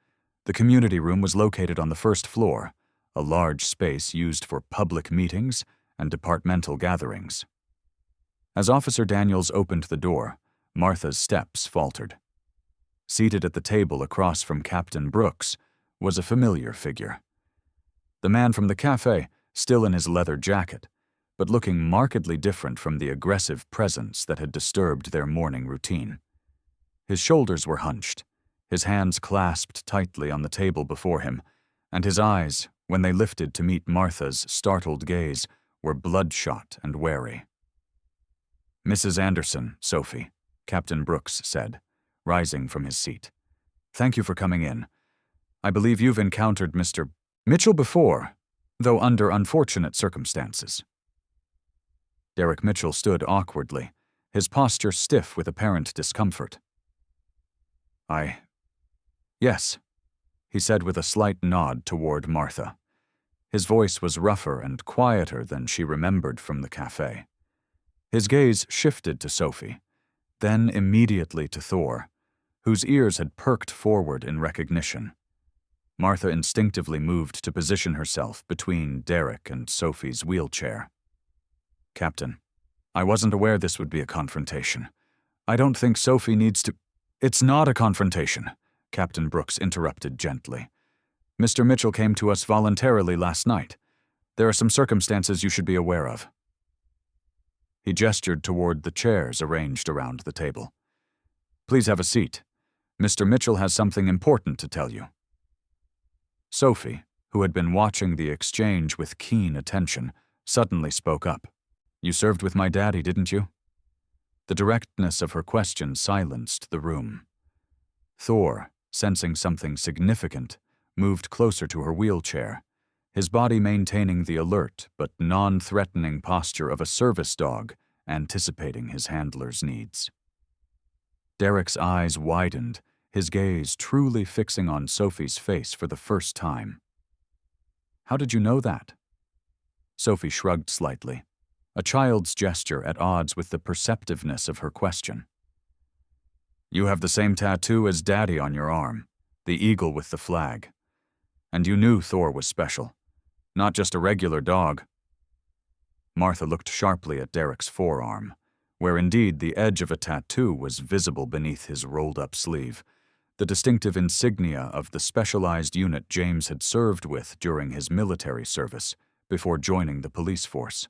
The community room was located on the first floor, a large space used for public meetings and departmental gatherings. As Officer Daniels opened the door, Martha's steps faltered. Seated at the table across from Captain Brooks was a familiar figure. The man from the cafe, still in his leather jacket, but looking markedly different from the aggressive presence that had disturbed their morning routine. His shoulders were hunched, his hands clasped tightly on the table before him, and his eyes, when they lifted to meet Martha's startled gaze, were bloodshot and wary. "Mrs. Anderson, Sophie," Captain Brooks said, rising from his seat. "Thank you for coming in. I believe you've encountered Mr. Mitchell before, though under unfortunate circumstances." Derek Mitchell stood awkwardly, his posture stiff with apparent discomfort. Yes," he said with a slight nod toward Martha. His voice was rougher and quieter than she remembered from the cafe. His gaze shifted to Sophie, then immediately to Thor, whose ears had perked forward in recognition. Martha instinctively moved to position herself between Derek and Sophie's wheelchair. "Captain, I wasn't aware this would be a confrontation. I don't think Sophie needs to—" "It's not a confrontation," Captain Brooks interrupted gently. "Mr. Mitchell came to us voluntarily last night. There are some circumstances you should be aware of." He gestured toward the chairs arranged around the table. "Please have a seat. Mr. Mitchell has something important to tell you." Sophie, who had been watching the exchange with keen attention, suddenly spoke up. "You served with my daddy, didn't you?" The directness of her question silenced the room. Thor, sensing something significant, moved closer to her wheelchair, his body maintaining the alert but non-threatening posture of a service dog anticipating his handler's needs. Derek's eyes widened, his gaze truly fixing on Sophie's face for the first time. "How did you know that?" Sophie shrugged slightly, a child's gesture at odds with the perceptiveness of her question. "You have the same tattoo as Daddy on your arm, the eagle with the flag. And you knew Thor was special, not just a regular dog." Martha looked sharply at Derek's forearm, where indeed the edge of a tattoo was visible beneath his rolled-up sleeve, the distinctive insignia of the specialized unit James had served with during his military service before joining the police force.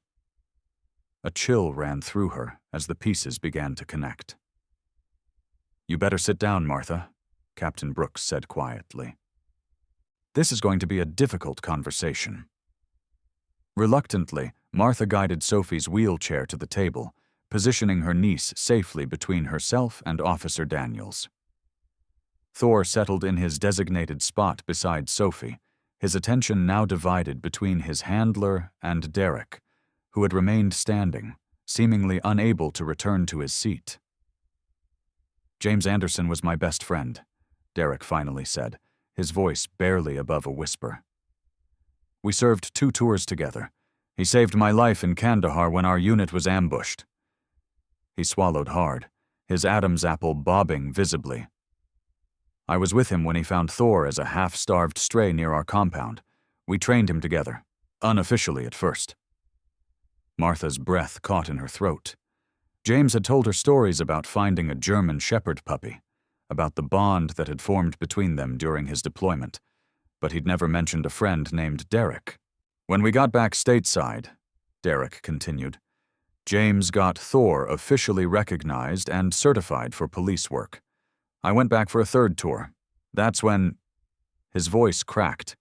A chill ran through her as the pieces began to connect. "You better sit down, Martha," Captain Brooks said quietly. "This is going to be a difficult conversation." Reluctantly, Martha guided Sophie's wheelchair to the table, positioning her niece safely between herself and Officer Daniels. Thor settled in his designated spot beside Sophie, his attention now divided between his handler and Derek, who had remained standing, seemingly unable to return to his seat. "James Anderson was my best friend," Derek finally said, his voice barely above a whisper. "We served 2 tours together. He saved my life in Kandahar when our unit was ambushed." He swallowed hard, his Adam's apple bobbing visibly. "I was with him when he found Thor as a half-starved stray near our compound. We trained him together, unofficially at first." Martha's breath caught in her throat. James had told her stories about finding a German shepherd puppy, about the bond that had formed between them during his deployment, but he'd never mentioned a friend named Derek. "When we got back stateside," Derek continued, "James got Thor officially recognized and certified for police work. I went back for a 3rd tour. That's when—" His voice cracked,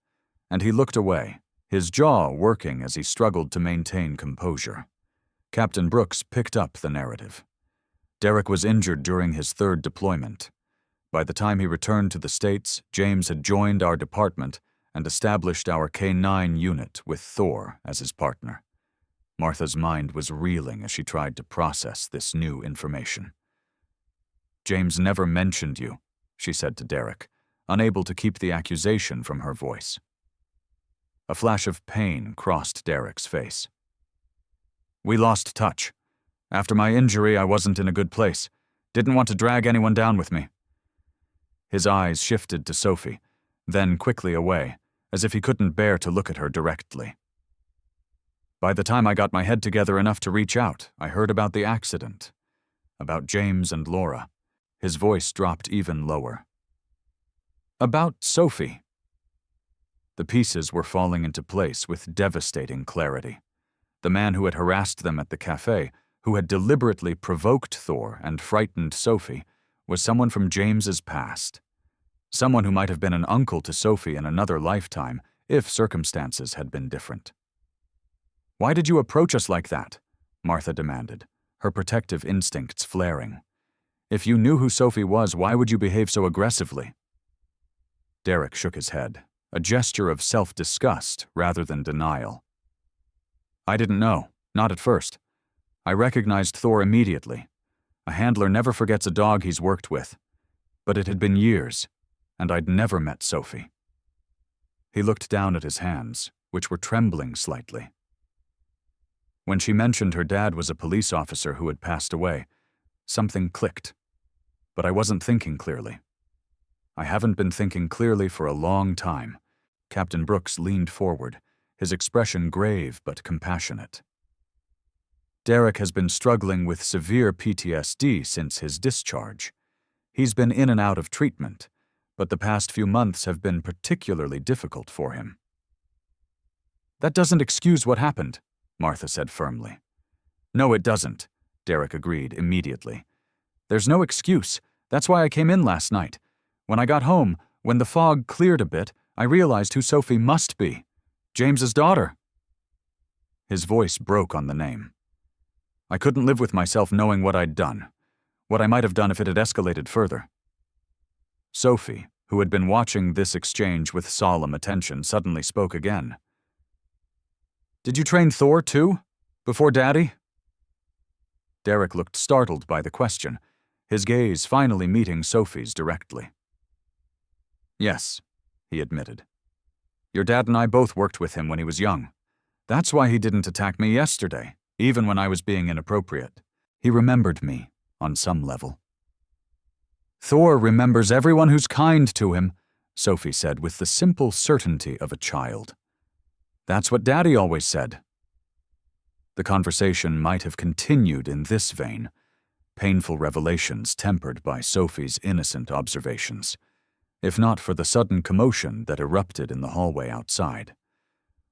and he looked away, his jaw working as he struggled to maintain composure. Captain Brooks picked up the narrative. Derek was injured during his 3rd deployment. By the time he returned to the States, James had joined our department and established our K9 unit with Thor as his partner. Martha's mind was reeling as she tried to process this new information. "James never mentioned you," she said to Derek, unable to keep the accusation from her voice. A flash of pain crossed Derek's face. "We lost touch. After my injury, I wasn't in a good place. Didn't want to drag anyone down with me." His eyes shifted to Sophie, then quickly away, as if he couldn't bear to look at her directly. "By the time I got my head together enough to reach out, I heard about the accident. About James and Laura." His voice dropped even lower. "About Sophie." The pieces were falling into place with devastating clarity. The man who had harassed them at the cafe, who had deliberately provoked Thor and frightened Sophie, was someone from James's past. Someone who might have been an uncle to Sophie in another lifetime, if circumstances had been different. "Why did you approach us like that?" Martha demanded, her protective instincts flaring. "If you knew who Sophie was, why would you behave so aggressively?" Derek shook his head, a gesture of self-disgust rather than denial. "I didn't know, not at first. I recognized Thor immediately. A handler never forgets a dog he's worked with. But it had been years, and I'd never met Sophie." He looked down at his hands, which were trembling slightly. When she mentioned her dad was a police officer who had passed away, something clicked. But I wasn't thinking clearly. I haven't been thinking clearly for a long time. Captain Brooks leaned forward, his expression grave but compassionate. Derek has been struggling with severe PTSD since his discharge. He's been in and out of treatment, but the past few months have been particularly difficult for him. "That doesn't excuse what happened," Martha said firmly. "No, it doesn't," Derek agreed immediately. "There's no excuse. That's why I came in last night. When I got home, when the fog cleared a bit, I realized who Sophie must be. James's daughter." His voice broke on the name. "I couldn't live with myself knowing what I'd done, what I might have done if it had escalated further." Sophie, who had been watching this exchange with solemn attention, suddenly spoke again. "Did you train Thor, too? Before Daddy?" Derek looked startled by the question, his gaze finally meeting Sophie's directly. "Yes," he admitted. "Your dad and I both worked with him when he was young. That's why he didn't attack me yesterday, even when I was being inappropriate. He remembered me, on some level." "Thor remembers everyone who's kind to him," Sophie said with the simple certainty of a child. "That's what Daddy always said." The conversation might have continued in this vein, painful revelations tempered by Sophie's innocent observations, if not for the sudden commotion that erupted in the hallway outside.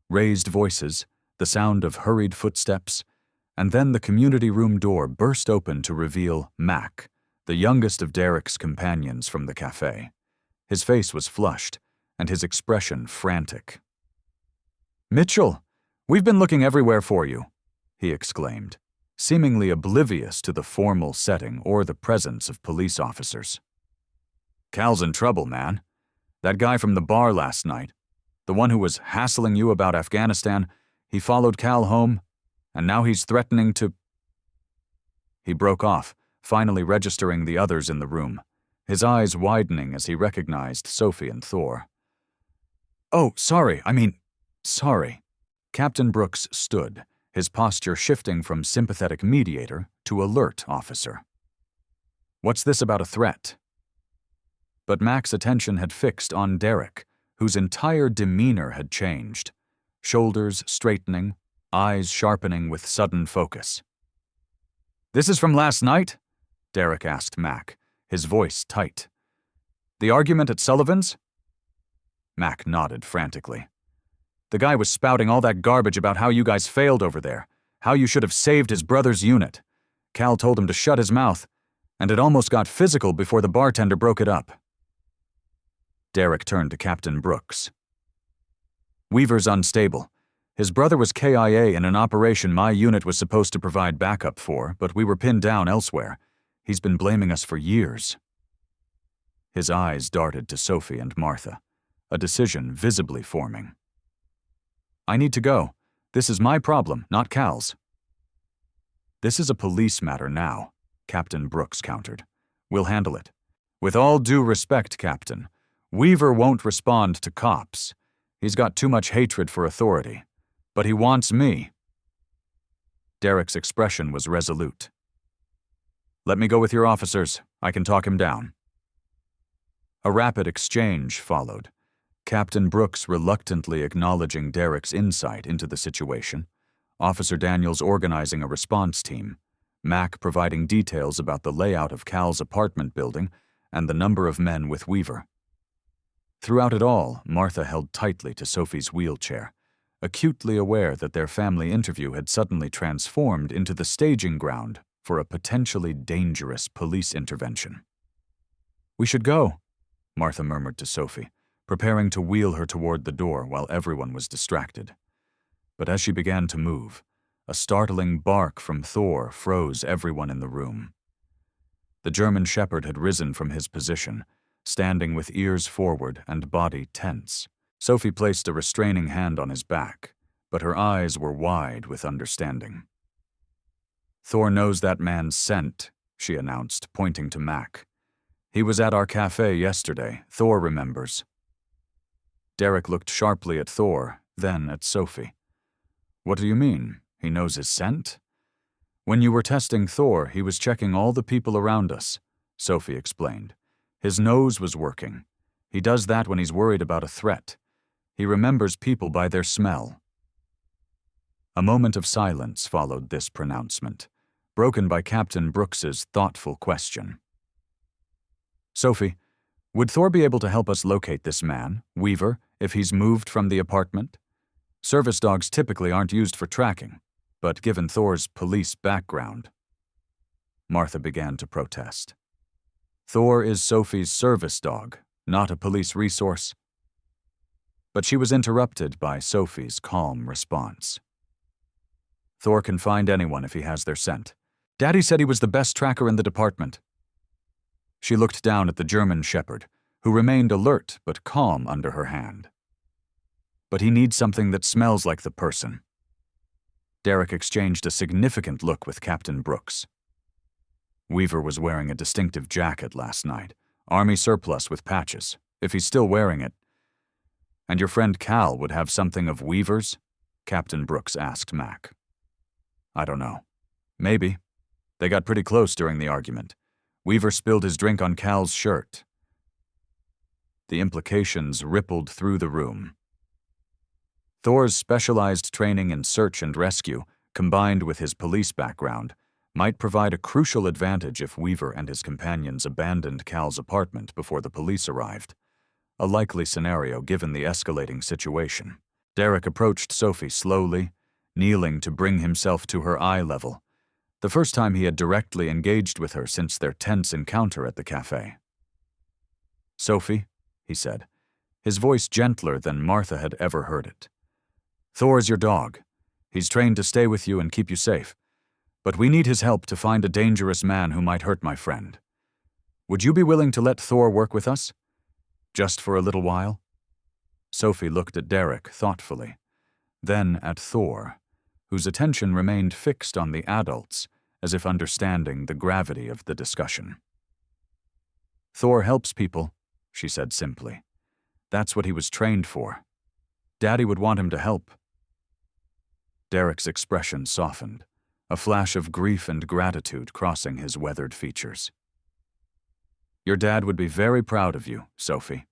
Raised voices, the sound of hurried footsteps, and then the community room door burst open to reveal Mac, the youngest of Derek's companions from the cafe. His face was flushed, and his expression frantic. "Mitchell, we've been looking everywhere for you," he exclaimed, seemingly oblivious to the formal setting or the presence of police officers. "Cal's in trouble, man. That guy from the bar last night, the one who was hassling you about Afghanistan, he followed Cal home, and now he's threatening to—" He broke off, finally registering the others in the room, his eyes widening as he recognized Sophie and Thor. "Oh, sorry. Captain Brooks stood, his posture shifting from sympathetic mediator to alert officer. "What's this about a threat?" But Mac's attention had fixed on Derek, whose entire demeanor had changed, shoulders straightening, eyes sharpening with sudden focus. "This is from last night?" Derek asked Mac, his voice tight. "The argument at Sullivan's?" Mac nodded frantically. "The guy was spouting all that garbage about how you guys failed over there, how you should have saved his brother's unit. Cal told him to shut his mouth, and it almost got physical before the bartender broke it up." Derek turned to Captain Brooks. "Weaver's unstable. His brother was KIA in an operation my unit was supposed to provide backup for, but we were pinned down elsewhere. He's been blaming us for years." His eyes darted to Sophie and Martha, a decision visibly forming. "I need to go. This is my problem, not Cal's." "This is a police matter now," Captain Brooks countered. "We'll handle it. With all due respect, Captain, Weaver won't respond to cops. He's got too much hatred for authority. But he wants me." Derek's expression was resolute. "Let me go with your officers. I can talk him down." A rapid exchange followed, Captain Brooks reluctantly acknowledging Derek's insight into the situation, Officer Daniels organizing a response team, Mac providing details about the layout of Cal's apartment building and the number of men with Weaver. Throughout it all, Martha held tightly to Sophie's wheelchair, acutely aware that their family interview had suddenly transformed into the staging ground for a potentially dangerous police intervention. "We should go," Martha murmured to Sophie, preparing to wheel her toward the door while everyone was distracted. But as she began to move, a startling bark from Thor froze everyone in the room. The German shepherd had risen from his position, standing with ears forward and body tense. Sophie placed a restraining hand on his back, but her eyes were wide with understanding. "Thor knows that man's scent," she announced, pointing to Mac. "He was at our cafe yesterday. Thor remembers." Derek looked sharply at Thor, then at Sophie. "What do you mean? He knows his scent?" "When you were testing Thor, he was checking all the people around us," Sophie explained. "His nose was working. He does that when he's worried about a threat. He remembers people by their smell." A moment of silence followed this pronouncement, broken by Captain Brooks's thoughtful question. "Sophie, would Thor be able to help us locate this man, Weaver, if he's moved from the apartment? Service dogs typically aren't used for tracking, but given Thor's police background..." Martha began to protest. "Thor is Sophie's service dog, not a police resource." But she was interrupted by Sophie's calm response. "Thor can find anyone if he has their scent. Daddy said he was the best tracker in the department." She looked down at the German shepherd, who remained alert but calm under her hand. "But he needs something that smells like the person." Derek exchanged a significant look with Captain Brooks. "Weaver was wearing a distinctive jacket last night, army surplus with patches, if he's still wearing it." "And your friend Cal would have something of Weaver's?" Captain Brooks asked Mac. "I don't know. Maybe. They got pretty close during the argument. Weaver spilled his drink on Cal's shirt." The implications rippled through the room. Thor's specialized training in search and rescue, combined with his police background, might provide a crucial advantage if Weaver and his companions abandoned Cal's apartment before the police arrived. A likely scenario given the escalating situation. Derek approached Sophie slowly, kneeling to bring himself to her eye level, the first time he had directly engaged with her since their tense encounter at the cafe. "Sophie," he said, his voice gentler than Martha had ever heard it. "Thor's your dog. He's trained to stay with you and keep you safe. But we need his help to find a dangerous man who might hurt my friend. Would you be willing to let Thor work with us? Just for a little while?" Sophie looked at Derek thoughtfully, then at Thor, whose attention remained fixed on the adults, as if understanding the gravity of the discussion. "Thor helps people," she said simply. "That's what he was trained for. Daddy would want him to help." Derek's expression softened, a flash of grief and gratitude crossing his weathered features. "Your dad would be very proud of you, Sophie."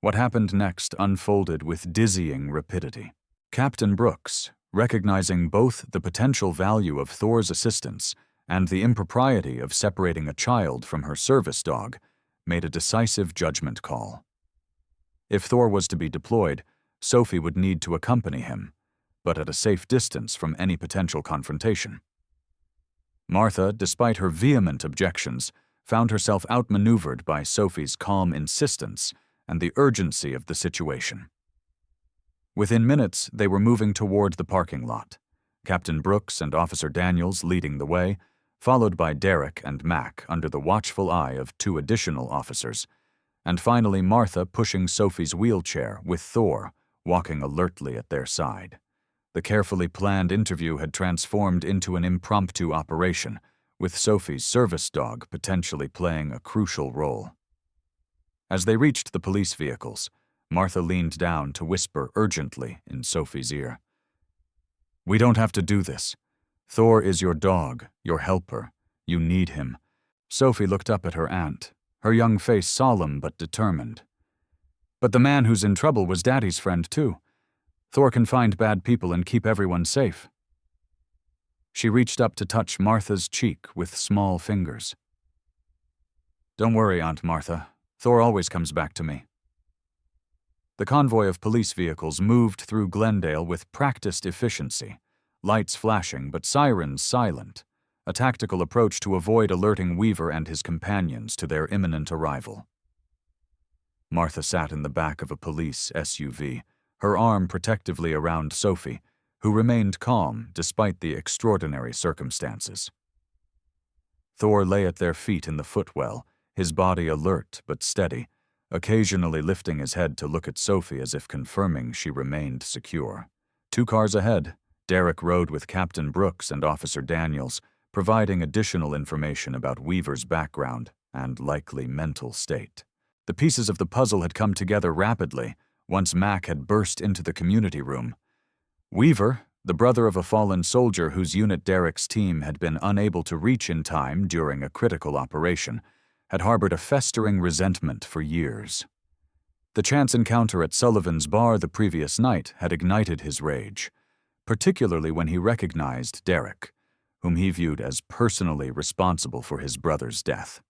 What happened next unfolded with dizzying rapidity. Captain Brooks, recognizing both the potential value of Thor's assistance and the impropriety of separating a child from her service dog, made a decisive judgment call. If Thor was to be deployed, Sophie would need to accompany him, but at a safe distance from any potential confrontation. Martha, despite her vehement objections, found herself outmaneuvered by Sophie's calm insistence and the urgency of the situation. Within minutes, they were moving toward the parking lot, Captain Brooks and Officer Daniels leading the way, followed by Derek and Mac under the watchful eye of 2 additional officers, and finally Martha pushing Sophie's wheelchair with Thor walking alertly at their side. The carefully planned interview had transformed into an impromptu operation, with Sophie's service dog potentially playing a crucial role. As they reached the police vehicles, Martha leaned down to whisper urgently in Sophie's ear. "We don't have to do this. Thor is your dog, your helper. You need him." Sophie looked up at her aunt, her young face solemn but determined. "But the man who's in trouble was Daddy's friend, too. Thor can find bad people and keep everyone safe." She reached up to touch Martha's cheek with small fingers. "Don't worry, Aunt Martha. Thor always comes back to me. The convoy of police vehicles moved through Glendale with practiced efficiency, lights flashing but sirens silent, a tactical approach to avoid alerting Weaver and his companions to their imminent arrival. Martha sat in the back of a police SUV, her arm protectively around Sophie, who remained calm despite the extraordinary circumstances. Thor lay at their feet in the footwell, his body alert but steady, occasionally lifting his head to look at Sophie as if confirming she remained secure. 2 cars ahead, Derek rode with Captain Brooks and Officer Daniels, providing additional information about Weaver's background and likely mental state. The pieces of the puzzle had come together rapidly once Mac had burst into the community room. Weaver, the brother of a fallen soldier whose unit Derek's team had been unable to reach in time during a critical operation, had harbored a festering resentment for years. The chance encounter at Sullivan's bar the previous night had ignited his rage, particularly when he recognized Derek, whom he viewed as personally responsible for his brother's death.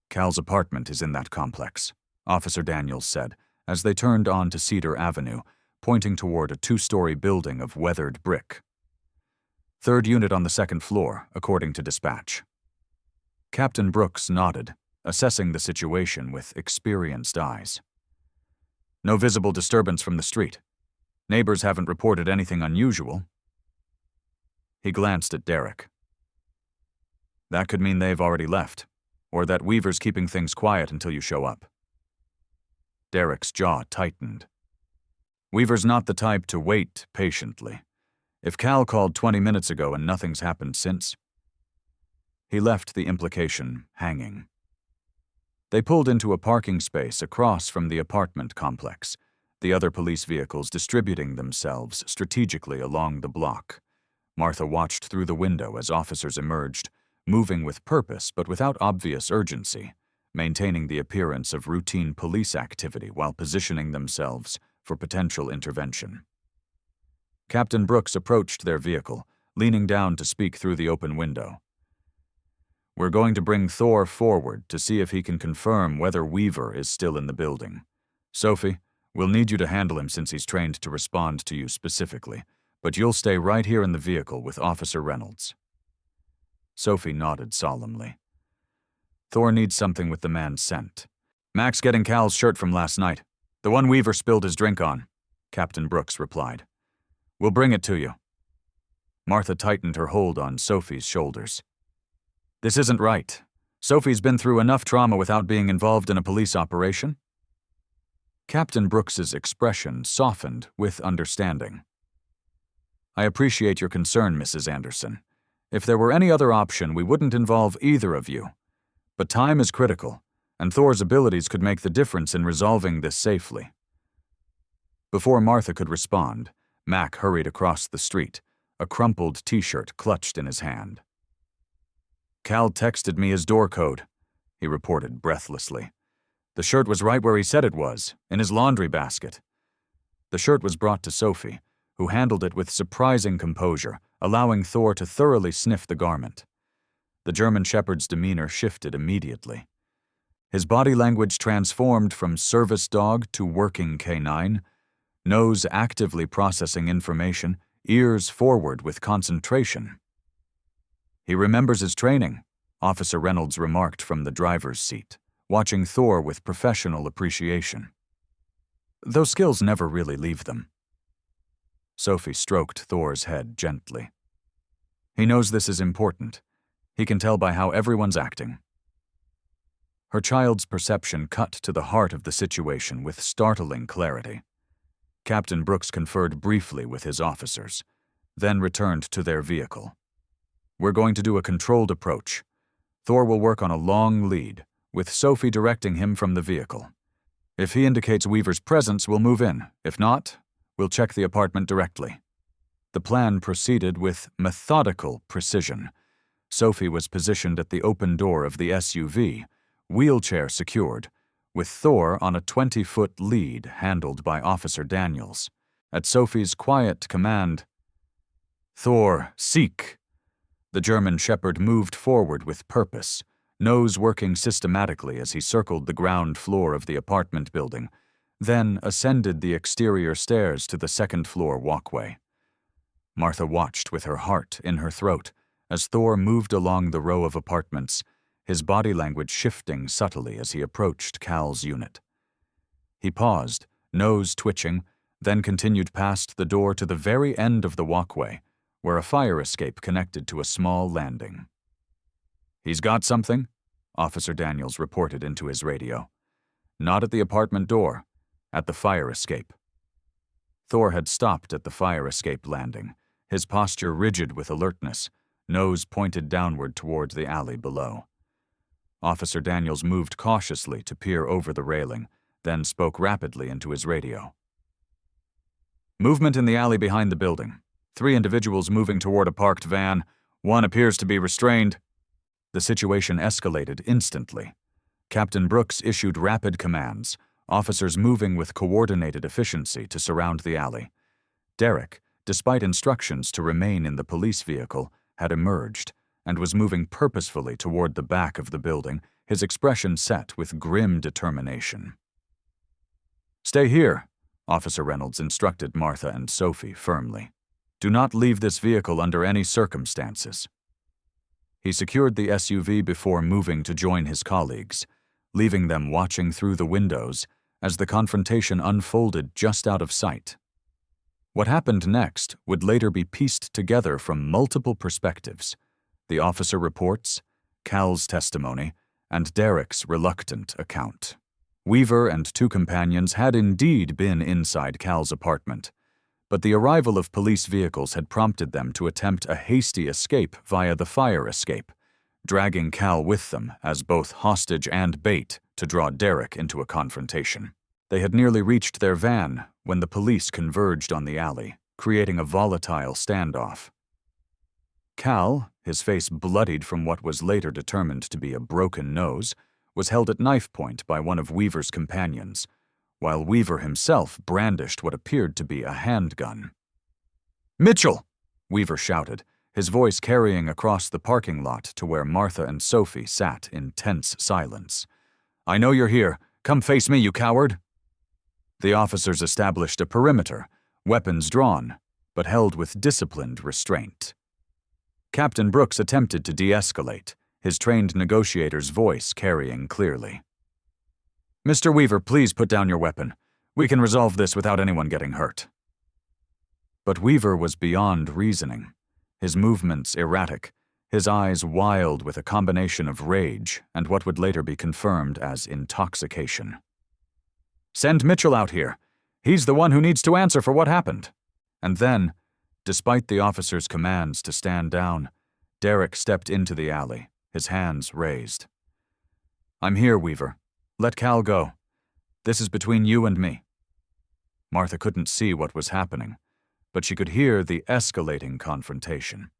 "Cal's apartment is in that complex," Officer Daniels said, as they turned onto Cedar Avenue, pointing toward a 2-story building of weathered brick. "3rd unit on the 2nd floor, according to dispatch." Captain Brooks nodded, assessing the situation with experienced eyes. "No visible disturbance from the street. Neighbors haven't reported anything unusual." He glanced at Derek. "That could mean they've already left, or that Weaver's keeping things quiet until you show up." Derek's jaw tightened. Weaver's not the type to wait patiently. If Cal called 20 minutes ago and nothing's happened since. He left the implication hanging. They pulled into a parking space across from the apartment complex, the other police vehicles distributing themselves strategically along the block. Martha watched through the window as officers emerged, moving with purpose but without obvious urgency, maintaining the appearance of routine police activity while positioning themselves for potential intervention. Captain Brooks approached their vehicle, leaning down to speak through the open window. "We're going to bring Thor forward to see if he can confirm whether Weaver is still in the building. Sophie, we'll need you to handle him since he's trained to respond to you specifically, but you'll stay right here in the vehicle with Officer Reynolds." Sophie nodded solemnly. "Thor needs something with the man's scent. Mac's getting Cal's shirt from last night, the one Weaver spilled his drink on," Captain Brooks replied. "We'll bring it to you." Martha tightened her hold on Sophie's shoulders. "This isn't right. Sophie's been through enough trauma without being involved in a police operation." Captain Brooks's expression softened with understanding. "I appreciate your concern, Mrs. Anderson. If there were any other option, we wouldn't involve either of you. But time is critical, and Thor's abilities could make the difference in resolving this safely." Before Martha could respond, Mac hurried across the street, a crumpled T-shirt clutched in his hand. "Cal texted me his door code," he reported breathlessly. "The shirt was right where he said it was, in his laundry basket." The shirt was brought to Sophie, who handled it with surprising composure, allowing Thor to thoroughly sniff the garment. The German Shepherd's demeanor shifted immediately. His body language transformed from service dog to working canine, nose actively processing information, ears forward with concentration. "He remembers his training," Officer Reynolds remarked from the driver's seat, watching Thor with professional appreciation. "Those skills never really leave them." Sophie stroked Thor's head gently. "He knows this is important. He can tell by how everyone's acting." Her child's perception cut to the heart of the situation with startling clarity. Captain Brooks conferred briefly with his officers, then returned to their vehicle. "We're going to do a controlled approach. Thor will work on a long lead, with Sophie directing him from the vehicle. If he indicates Weaver's presence, we'll move in. If not, we'll check the apartment directly." The plan proceeded with methodical precision. Sophie was positioned at the open door of the SUV, wheelchair secured, with Thor on a 20-foot lead handled by Officer Daniels. At Sophie's quiet command, "Thor, seek!" the German Shepherd moved forward with purpose, nose working systematically as he circled the ground floor of the apartment building, then ascended the exterior stairs to the second-floor walkway. Martha watched with her heart in her throat as Thor moved along the row of apartments, his body language shifting subtly as he approached Cal's unit. He paused, nose twitching, then continued past the door to the very end of the walkway, where a fire escape connected to a small landing. "He's got something?" Officer Daniels reported into his radio. "Not at the apartment door, at the fire escape." Thor had stopped at the fire escape landing, his posture rigid with alertness, nose pointed downward toward the alley below. Officer Daniels moved cautiously to peer over the railing, then spoke rapidly into his radio. "Movement in the alley behind the building. 3 individuals moving toward a parked van. 1 appears to be restrained." The situation escalated instantly. Captain Brooks issued rapid commands, officers moving with coordinated efficiency to surround the alley. Derek, despite instructions to remain in the police vehicle, had emerged and was moving purposefully toward the back of the building, his expression set with grim determination. "Stay here," Officer Reynolds instructed Martha and Sophie firmly. "Do not leave this vehicle under any circumstances." He secured the SUV before moving to join his colleagues, leaving them watching through the windows as the confrontation unfolded just out of sight. What happened next would later be pieced together from multiple perspectives: the officer reports, Cal's testimony, and Derek's reluctant account. Weaver and 2 companions had indeed been inside Cal's apartment, but the arrival of police vehicles had prompted them to attempt a hasty escape via the fire escape, dragging Cal with them as both hostage and bait to draw Derek into a confrontation. They had nearly reached their van when the police converged on the alley, creating a volatile standoff. Cal, his face bloodied from what was later determined to be a broken nose, was held at knife point by one of Weaver's companions, while Weaver himself brandished what appeared to be a handgun. "Mitchell!" Weaver shouted, his voice carrying across the parking lot to where Martha and Sophie sat in tense silence. "I know you're here. Come face me, you coward!" The officers established a perimeter, weapons drawn, but held with disciplined restraint. Captain Brooks attempted to de-escalate, his trained negotiator's voice carrying clearly. "Mr. Weaver, please put down your weapon. We can resolve this without anyone getting hurt." But Weaver was beyond reasoning, his movements erratic, his eyes wild with a combination of rage and what would later be confirmed as intoxication. "Send Mitchell out here. He's the one who needs to answer for what happened." And then, despite the officer's commands to stand down, Derek stepped into the alley, his hands raised. "I'm here, Weaver. Let Cal go. This is between you and me." Martha couldn't see what was happening, but she could hear the escalating confrontation.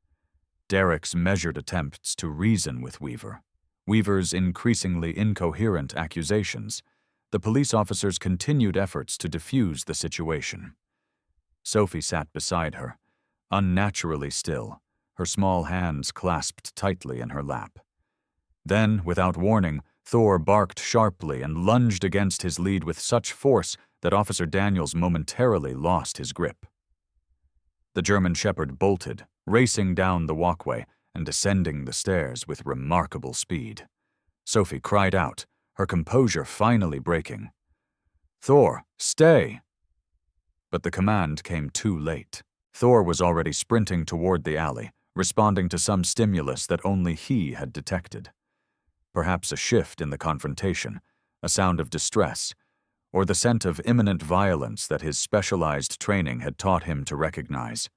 Derek's measured attempts to reason with Weaver, Weaver's increasingly incoherent accusations, the police officers' continued efforts to defuse the situation. Sophie sat beside her, unnaturally still, her small hands clasped tightly in her lap. Then, without warning, Thor barked sharply and lunged against his lead with such force that Officer Daniels momentarily lost his grip. The German shepherd bolted, racing down the walkway and descending the stairs with remarkable speed. Sophie cried out, her composure finally breaking. "Thor, stay!" But the command came too late. Thor was already sprinting toward the alley, responding to some stimulus that only he had detected. Perhaps a shift in the confrontation, a sound of distress, or the scent of imminent violence that his specialized training had taught him to recognize.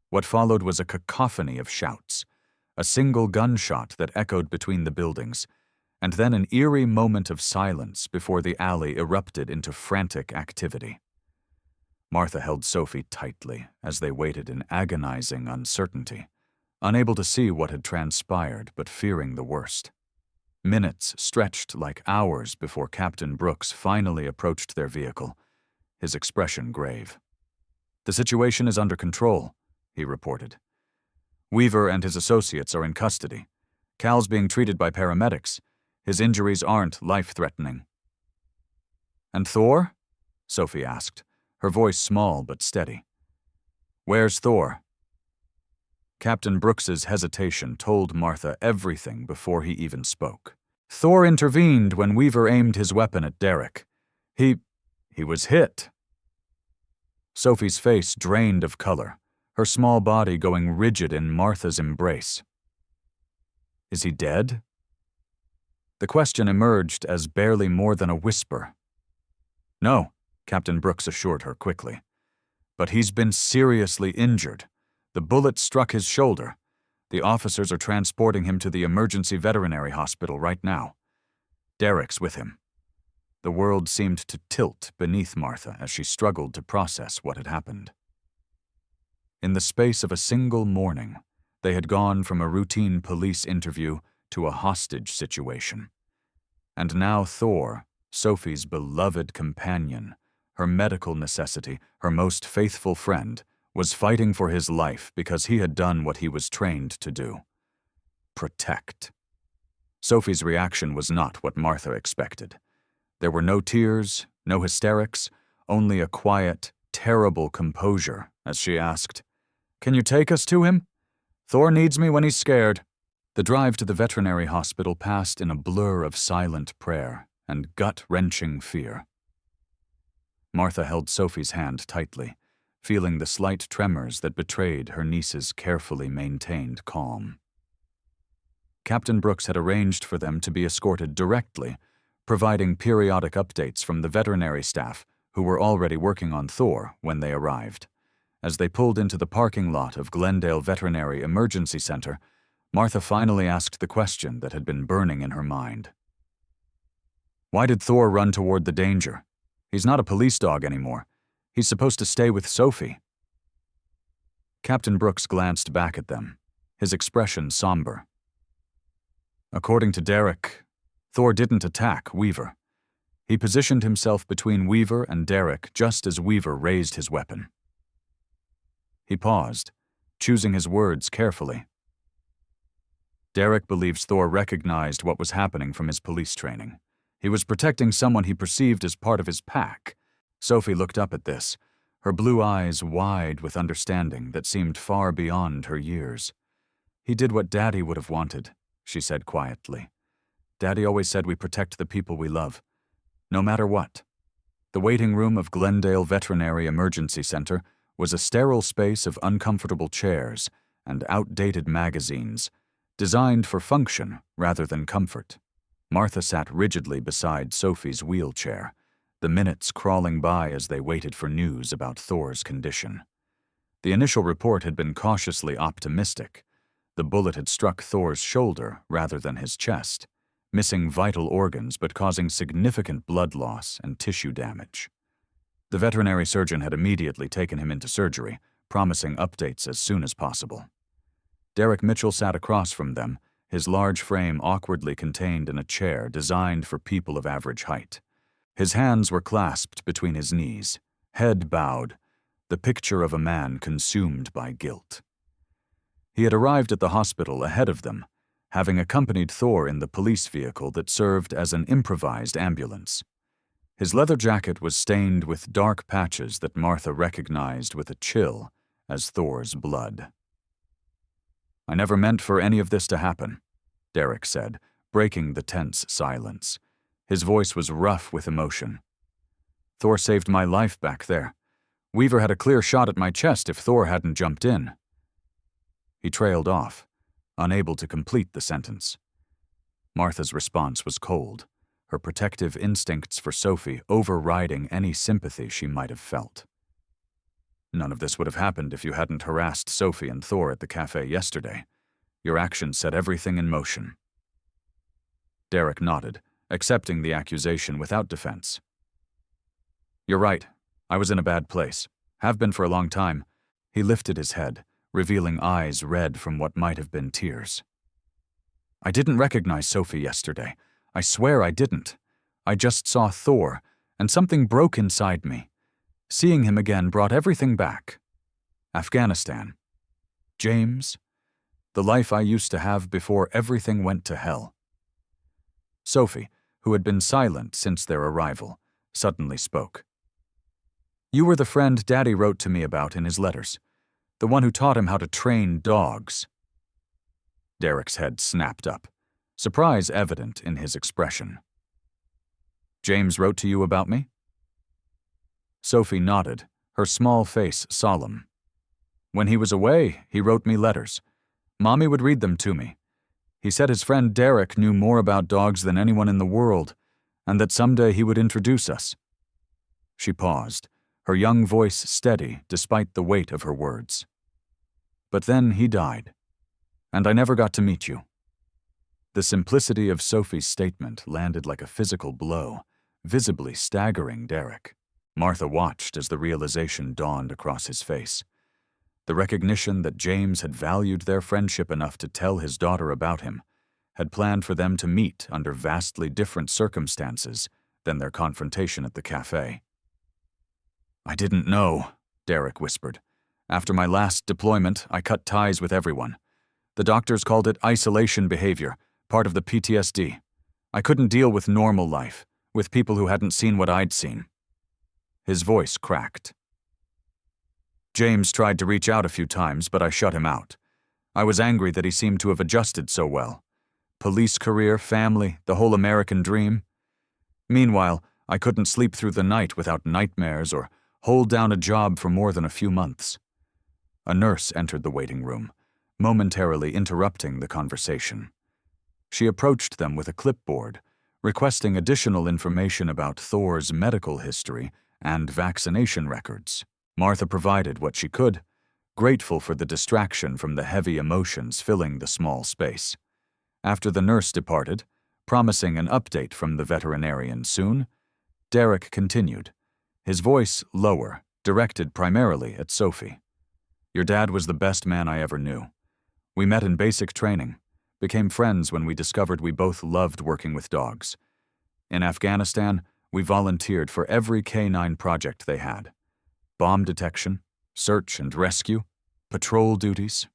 What followed was a cacophony of shouts, a single gunshot that echoed between the buildings, and then an eerie moment of silence before the alley erupted into frantic activity. Martha held Sophie tightly as they waited in agonizing uncertainty, unable to see what had transpired but fearing the worst. Minutes stretched like hours before Captain Brooks finally approached their vehicle, his expression grave. "The situation is under control," he reported. "Weaver and his associates are in custody. Cal's being treated by paramedics. His injuries aren't life-threatening." "And Thor?" Sophie asked, her voice small but steady. "Where's Thor?" Captain Brooks's hesitation told Martha everything before he even spoke. "Thor intervened when Weaver aimed his weapon at Derek. He was hit." Sophie's face drained of color, her small body going rigid in Martha's embrace. "Is he dead?" The question emerged as barely more than a whisper. "No," Captain Brooks assured her quickly. "But he's been seriously injured. The bullet struck his shoulder. The officers are transporting him to the emergency veterinary hospital right now. Derek's with him." The world seemed to tilt beneath Martha as she struggled to process what had happened. In the space of a single morning, they had gone from a routine police interview to a hostage situation. And now Thor, Sophie's beloved companion, her medical necessity, her most faithful friend, was fighting for his life because he had done what he was trained to do: protect. Sophie's reaction was not what Martha expected. There were no tears, no hysterics, only a quiet, terrible composure as she asked, "Can you take us to him? Thor needs me when he's scared." The drive to the veterinary hospital passed in a blur of silent prayer and gut-wrenching fear. Martha held Sophie's hand tightly, feeling the slight tremors that betrayed her niece's carefully maintained calm. Captain Brooks had arranged for them to be escorted directly, providing periodic updates from the veterinary staff who were already working on Thor when they arrived. As they pulled into the parking lot of Glendale Veterinary Emergency Center, Martha finally asked the question that had been burning in her mind. "Why did Thor run toward the danger? He's not a police dog anymore. He's supposed to stay with Sophie." Captain Brooks glanced back at them, his expression somber. "According to Derek, Thor didn't attack Weaver. He positioned himself between Weaver and Derek just as Weaver raised his weapon." He paused, choosing his words carefully. "Derek believes Thor recognized what was happening from his police training. He was protecting someone he perceived as part of his pack." Sophie looked up at this, her blue eyes wide with understanding that seemed far beyond her years. "He did what Daddy would have wanted," she said quietly. "Daddy always said we protect the people we love, no matter what." The waiting room of Glendale Veterinary Emergency Center was a sterile space of uncomfortable chairs and outdated magazines, designed for function rather than comfort. Martha sat rigidly beside Sophie's wheelchair, the minutes crawling by as they waited for news about Thor's condition. The initial report had been cautiously optimistic. The bullet had struck Thor's shoulder rather than his chest, missing vital organs but causing significant blood loss and tissue damage. The veterinary surgeon had immediately taken him into surgery, promising updates as soon as possible. Derek Mitchell sat across from them, his large frame awkwardly contained in a chair designed for people of average height. His hands were clasped between his knees, head bowed, the picture of a man consumed by guilt. He had arrived at the hospital ahead of them, having accompanied Thor in the police vehicle that served as an improvised ambulance. His leather jacket was stained with dark patches that Martha recognized with a chill as Thor's blood. "I never meant for any of this to happen," Derek said, breaking the tense silence. His voice was rough with emotion. "Thor saved my life back there. Weaver had a clear shot at my chest if Thor hadn't jumped in." He trailed off, unable to complete the sentence. Martha's response was cold, her protective instincts for Sophie overriding any sympathy she might have felt. "None of this would have happened if you hadn't harassed Sophie and Thor at the cafe yesterday. Your actions set everything in motion." Derek nodded, accepting the accusation without defense. "You're right. I was in a bad place. Have been for a long time." He lifted his head, revealing eyes red from what might have been tears. "I didn't recognize Sophie yesterday. I swear I didn't. I just saw Thor, and something broke inside me. Seeing him again brought everything back. Afghanistan. James. The life I used to have before everything went to hell." Sophie, who had been silent since their arrival, suddenly spoke. You were the friend Daddy wrote to me about in his letters. The one who taught him how to train dogs." Derek's head snapped up, surprise evident in his expression. "James wrote to you about me?" Sophie nodded, her small face solemn. "When he was away, he wrote me letters. Mommy would read them to me. He said his friend Derek knew more about dogs than anyone in the world, and that someday he would introduce us." She paused, her young voice steady despite the weight of her words. "But then he died, and I never got to meet you." The simplicity of Sophie's statement landed like a physical blow, visibly staggering Derek. Martha watched as the realization dawned across his face. The recognition that James had valued their friendship enough to tell his daughter about him, had planned for them to meet under vastly different circumstances than their confrontation at the cafe. "I didn't know," Derek whispered. "After my last deployment, I cut ties with everyone. The doctors called it isolation behavior, part of the PTSD. I couldn't deal with normal life, with people who hadn't seen what I'd seen." His voice cracked. "James tried to reach out a few times, but I shut him out. I was angry that he seemed to have adjusted so well. Police career, family, the whole American dream. Meanwhile, I couldn't sleep through the night without nightmares or hold down a job for more than a few months." A nurse entered the waiting room, momentarily interrupting the conversation. She approached them with a clipboard, requesting additional information about Thor's medical history and vaccination records. Martha provided what she could, grateful for the distraction from the heavy emotions filling the small space. After the nurse departed, promising an update from the veterinarian soon, Derek continued, his voice lower, directed primarily at Sophie. "Your dad was the best man I ever knew. We met in basic training, became friends when we discovered we both loved working with dogs. In Afghanistan, we volunteered for every K-9 project they had. Bomb detection, search and rescue, patrol duties."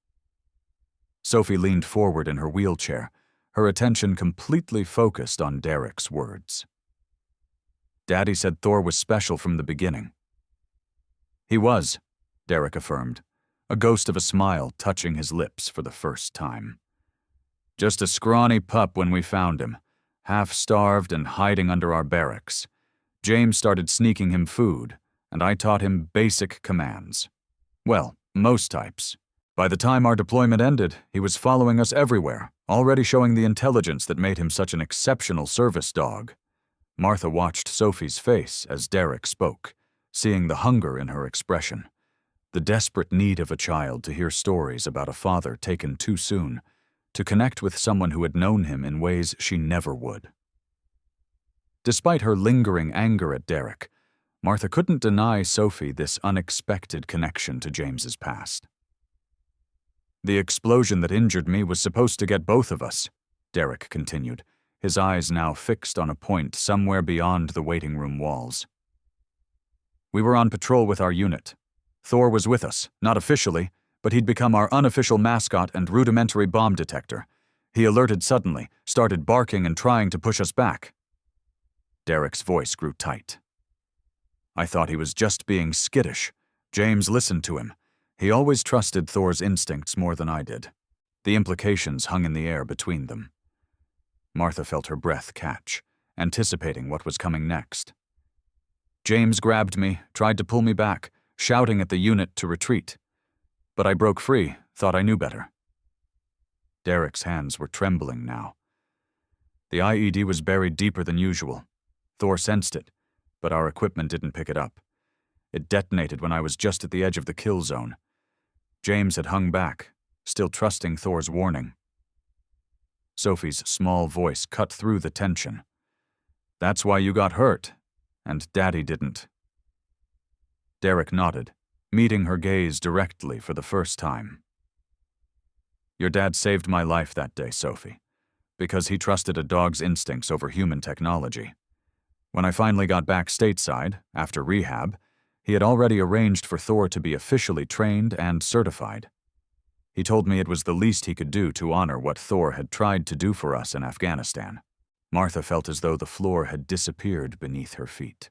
Sophie leaned forward in her wheelchair, her attention completely focused on Derek's words. "Daddy said Thor was special from the beginning." "He was," Derek affirmed, a ghost of a smile touching his lips for the first time. "Just a scrawny pup when we found him, half-starved and hiding under our barracks. James started sneaking him food, and I taught him basic commands. Well, most types. By the time our deployment ended, he was following us everywhere, already showing the intelligence that made him such an exceptional service dog." Martha watched Sophie's face as Derek spoke, seeing the hunger in her expression, the desperate need of a child to hear stories about a father taken too soon, to connect with someone who had known him in ways she never would. Despite her lingering anger at Derek, Martha couldn't deny Sophie this unexpected connection to James's past. "The explosion that injured me was supposed to get both of us," Derek continued, his eyes now fixed on a point somewhere beyond the waiting room walls. "We were on patrol with our unit. Thor was with us, not officially, but he'd become our unofficial mascot and rudimentary bomb detector. He alerted suddenly, started barking and trying to push us back." Derek's voice grew tight. "I thought he was just being skittish. James listened to him. He always trusted Thor's instincts more than I did." The implications hung in the air between them. Martha felt her breath catch, anticipating what was coming next. "James grabbed me, tried to pull me back, shouting at the unit to retreat. But I broke free, thought I knew better." Derek's hands were trembling now. "The IED was buried deeper than usual. Thor sensed it, but our equipment didn't pick it up. It detonated when I was just at the edge of the kill zone. James had hung back, still trusting Thor's warning." Sophie's small voice cut through the tension. "That's why you got hurt, and Daddy didn't." Derek nodded, meeting her gaze directly for the first time. "Your dad saved my life that day, Sophie, because he trusted a dog's instincts over human technology. When I finally got back stateside, after rehab, he had already arranged for Thor to be officially trained and certified. He told me it was the least he could do to honor what Thor had tried to do for us in Afghanistan." Martha felt as though the floor had disappeared beneath her feet.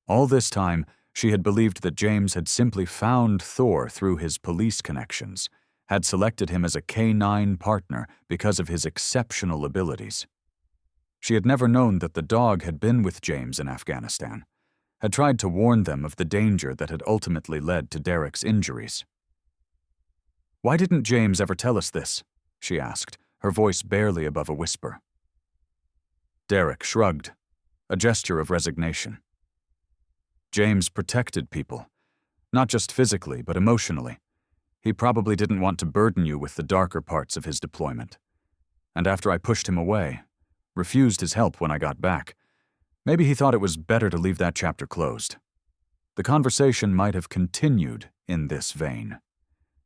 All this time, She had believed that James had simply found Thor through his police connections, had selected him as a K-9 partner because of his exceptional abilities. She had never known that the dog had been with James in Afghanistan, had tried to warn them of the danger that had ultimately led to Derek's injuries. "Why didn't James ever tell us this?" she asked, her voice barely above a whisper. Derek shrugged, a gesture of resignation. James protected people, not just physically but emotionally. He probably didn't want to burden you with the darker parts of his deployment. And after I pushed him away, refused his help when I got back, maybe he thought it was better to leave that chapter closed. The conversation might have continued in this vein,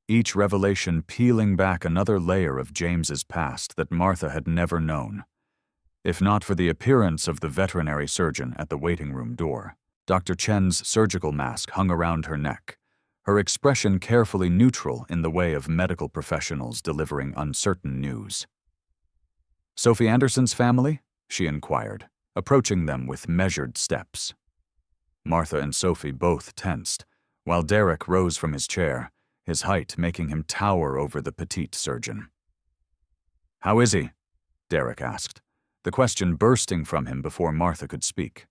each revelation peeling back another layer of James's past that Martha had never known. If not for the appearance of the veterinary surgeon at the waiting room door, Dr. Chen's surgical mask hung around her neck, her expression carefully neutral in the way of medical professionals delivering uncertain news. "Sophie Anderson's family?" she inquired, approaching them with measured steps. Martha and Sophie both tensed, while Derek rose from his chair, his height making him tower over the petite surgeon. "How is he?" Derek asked, the question bursting from him before Martha could speak.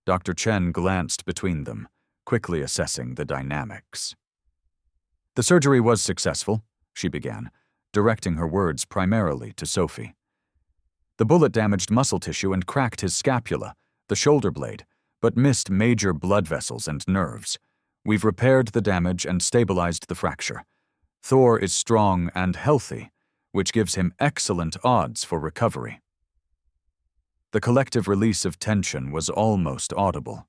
Dr. Chen glanced between them, quickly assessing the dynamics. "The surgery was successful," she began, directing her words primarily to Sophie. "The bullet damaged muscle tissue and cracked his scapula, the shoulder blade, but missed major blood vessels and nerves. We've repaired the damage and stabilized the fracture. Thor is strong and healthy, which gives him excellent odds for recovery." The collective release of tension was almost audible.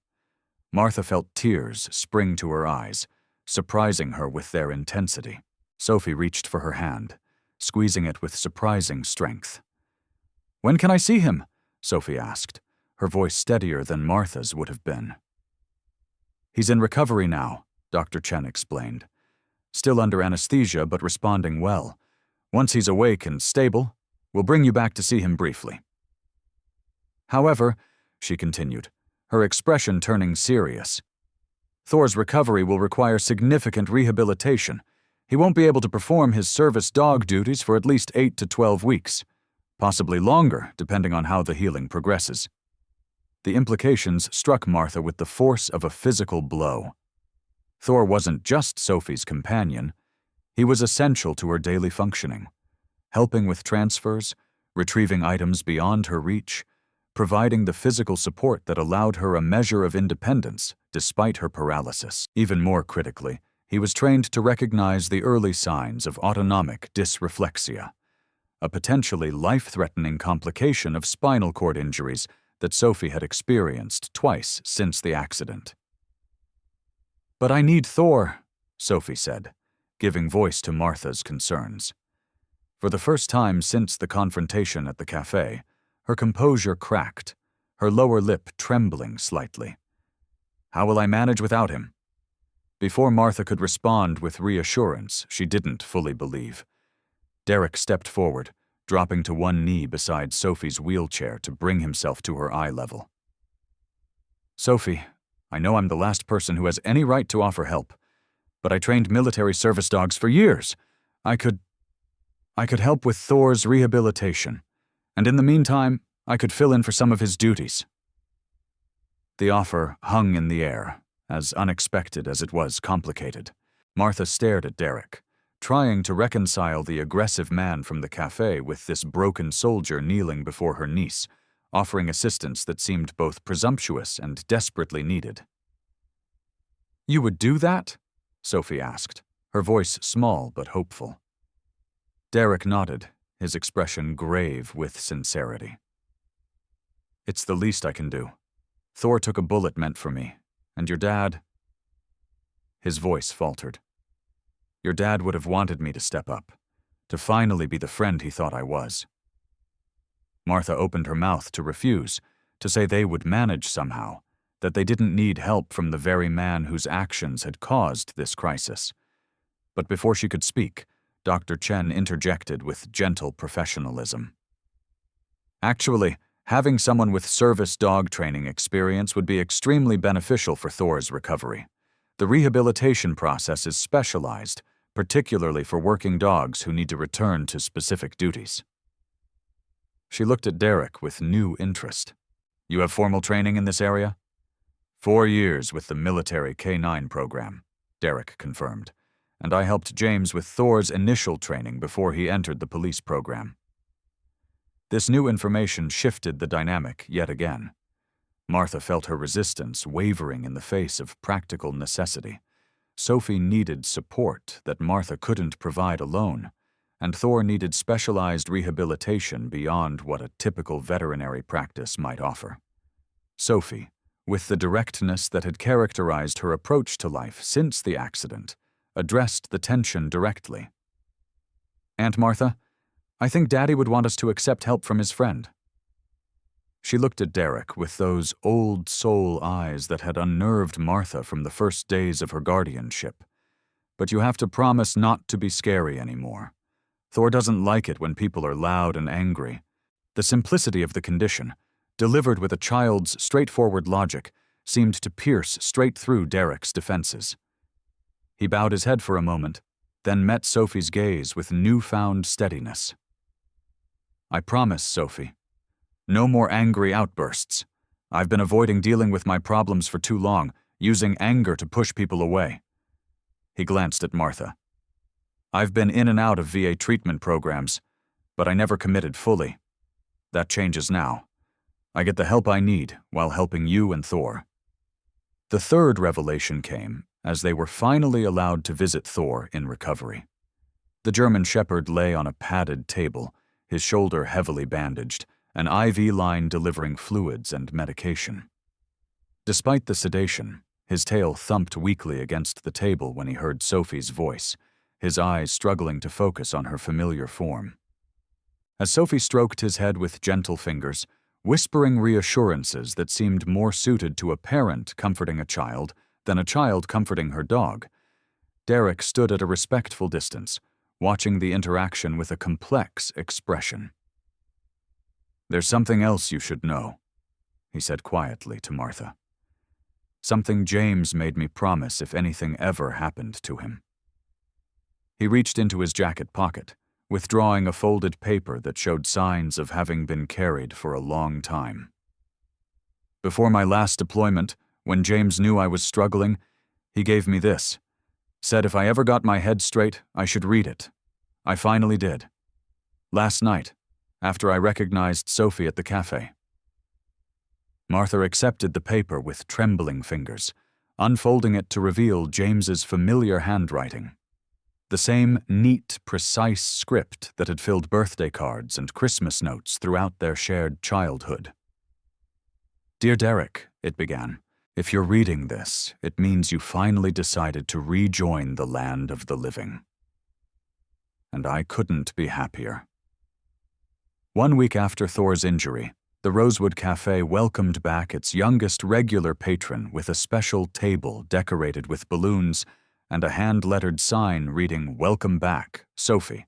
Martha felt tears spring to her eyes, surprising her with their intensity. Sophie reached for her hand, squeezing it with surprising strength. "When can I see him?" Sophie asked, her voice steadier than Martha's would have been. "He's in recovery now," Dr. Chen explained. "Still under anesthesia, but responding well. Once he's awake and stable, we'll bring you back to see him briefly." "However," she continued, her expression turning serious, "Thor's recovery will require significant rehabilitation. He won't be able to perform his service dog duties for at least 8 to 12 weeks, possibly longer, depending on how the healing progresses." The implications struck Martha with the force of a physical blow. Thor wasn't just Sophie's companion. He was essential to her daily functioning, helping with transfers, retrieving items beyond her reach, providing the physical support that allowed her a measure of independence despite her paralysis. Even more critically, he was trained to recognize the early signs of autonomic dysreflexia, a potentially life-threatening complication of spinal cord injuries that Sophie had experienced twice since the accident. "But I need Thor," Sophie said, giving voice to Martha's concerns. For the first time since the confrontation at the cafe, her composure cracked, her lower lip trembling slightly. "How will I manage without him?" Before Martha could respond with reassurance she didn't fully believe, Derek stepped forward, dropping to one knee beside Sophie's wheelchair to bring himself to her eye level. "Sophie, I know I'm the last person who has any right to offer help, but I trained military service dogs for years. I could help with Thor's rehabilitation, and in the meantime, I could fill in for some of his duties." The offer hung in the air, as unexpected as it was complicated. Martha stared at Derek, trying to reconcile the aggressive man from the cafe with this broken soldier kneeling before her niece, offering assistance that seemed both presumptuous and desperately needed. "You would do that?" Sophie asked, her voice small but hopeful. Derek nodded, his expression grave with sincerity. "It's the least I can do. Thor took a bullet meant for me, and your dad—" His voice faltered. "Your dad would have wanted me to step up, to finally be the friend he thought I was." Martha opened her mouth to refuse, to say they would manage somehow, that they didn't need help from the very man whose actions had caused this crisis. But before she could speak, Dr. Chen interjected with gentle professionalism. "Actually, Having someone with service dog training experience would be extremely beneficial for Thor's recovery. The rehabilitation process is specialized, particularly for working dogs who need to return to specific duties. She looked at Derek with new interest. You have formal training in this area? 4 years with the military K9 program, Derek confirmed, and I helped James with Thor's initial training before he entered the police program. This new information shifted the dynamic yet again. Martha felt her resistance wavering in the face of practical necessity. Sophie needed support that Martha couldn't provide alone, and Thor needed specialized rehabilitation beyond what a typical veterinary practice might offer. Sophie, with the directness that had characterized her approach to life since the accident, addressed the tension directly. Aunt Martha, I think Daddy would want us to accept help from his friend. She looked at Derek with those old soul eyes that had unnerved Martha from the first days of her guardianship. But you have to promise not to be scary anymore. Thor doesn't like it when people are loud and angry. The simplicity of the condition, delivered with a child's straightforward logic, seemed to pierce straight through Derek's defenses. He bowed his head for a moment, then met Sophie's gaze with newfound steadiness. I promise, Sophie. No more angry outbursts. I've been avoiding dealing with my problems for too long, using anger to push people away. He glanced at Martha. I've been in and out of VA treatment programs, but I never committed fully. That changes now. I get the help I need while helping you and Thor. The third revelation came as they were finally allowed to visit Thor in recovery. The German Shepherd lay on a padded table, his shoulder heavily bandaged, an IV line delivering fluids and medication. Despite the sedation, his tail thumped weakly against the table when he heard Sophie's voice, his eyes struggling to focus on her familiar form. As Sophie stroked his head with gentle fingers, whispering reassurances that seemed more suited to a parent comforting a child than a child comforting her dog, Derek stood at a respectful distance, watching the interaction with a complex expression. There's something else you should know, he said quietly to Martha. Something James made me promise if anything ever happened to him. He reached into his jacket pocket, withdrawing a folded paper that showed signs of having been carried for a long time. Before my last deployment, when James knew I was struggling, he gave me this. Said if I ever got my head straight, I should read it. I finally did. Last night, after I recognized Sophie at the cafe. Martha accepted the paper with trembling fingers, unfolding it to reveal James's familiar handwriting. The same neat, precise script that had filled birthday cards and Christmas notes throughout their shared childhood. Dear Derek, it began, if you're reading this, it means you finally decided to rejoin the land of the living. And I couldn't be happier. 1 week after Thor's injury, the Rosewood Cafe welcomed back its youngest regular patron with a special table decorated with balloons and a hand-lettered sign reading, Welcome back, Sophie.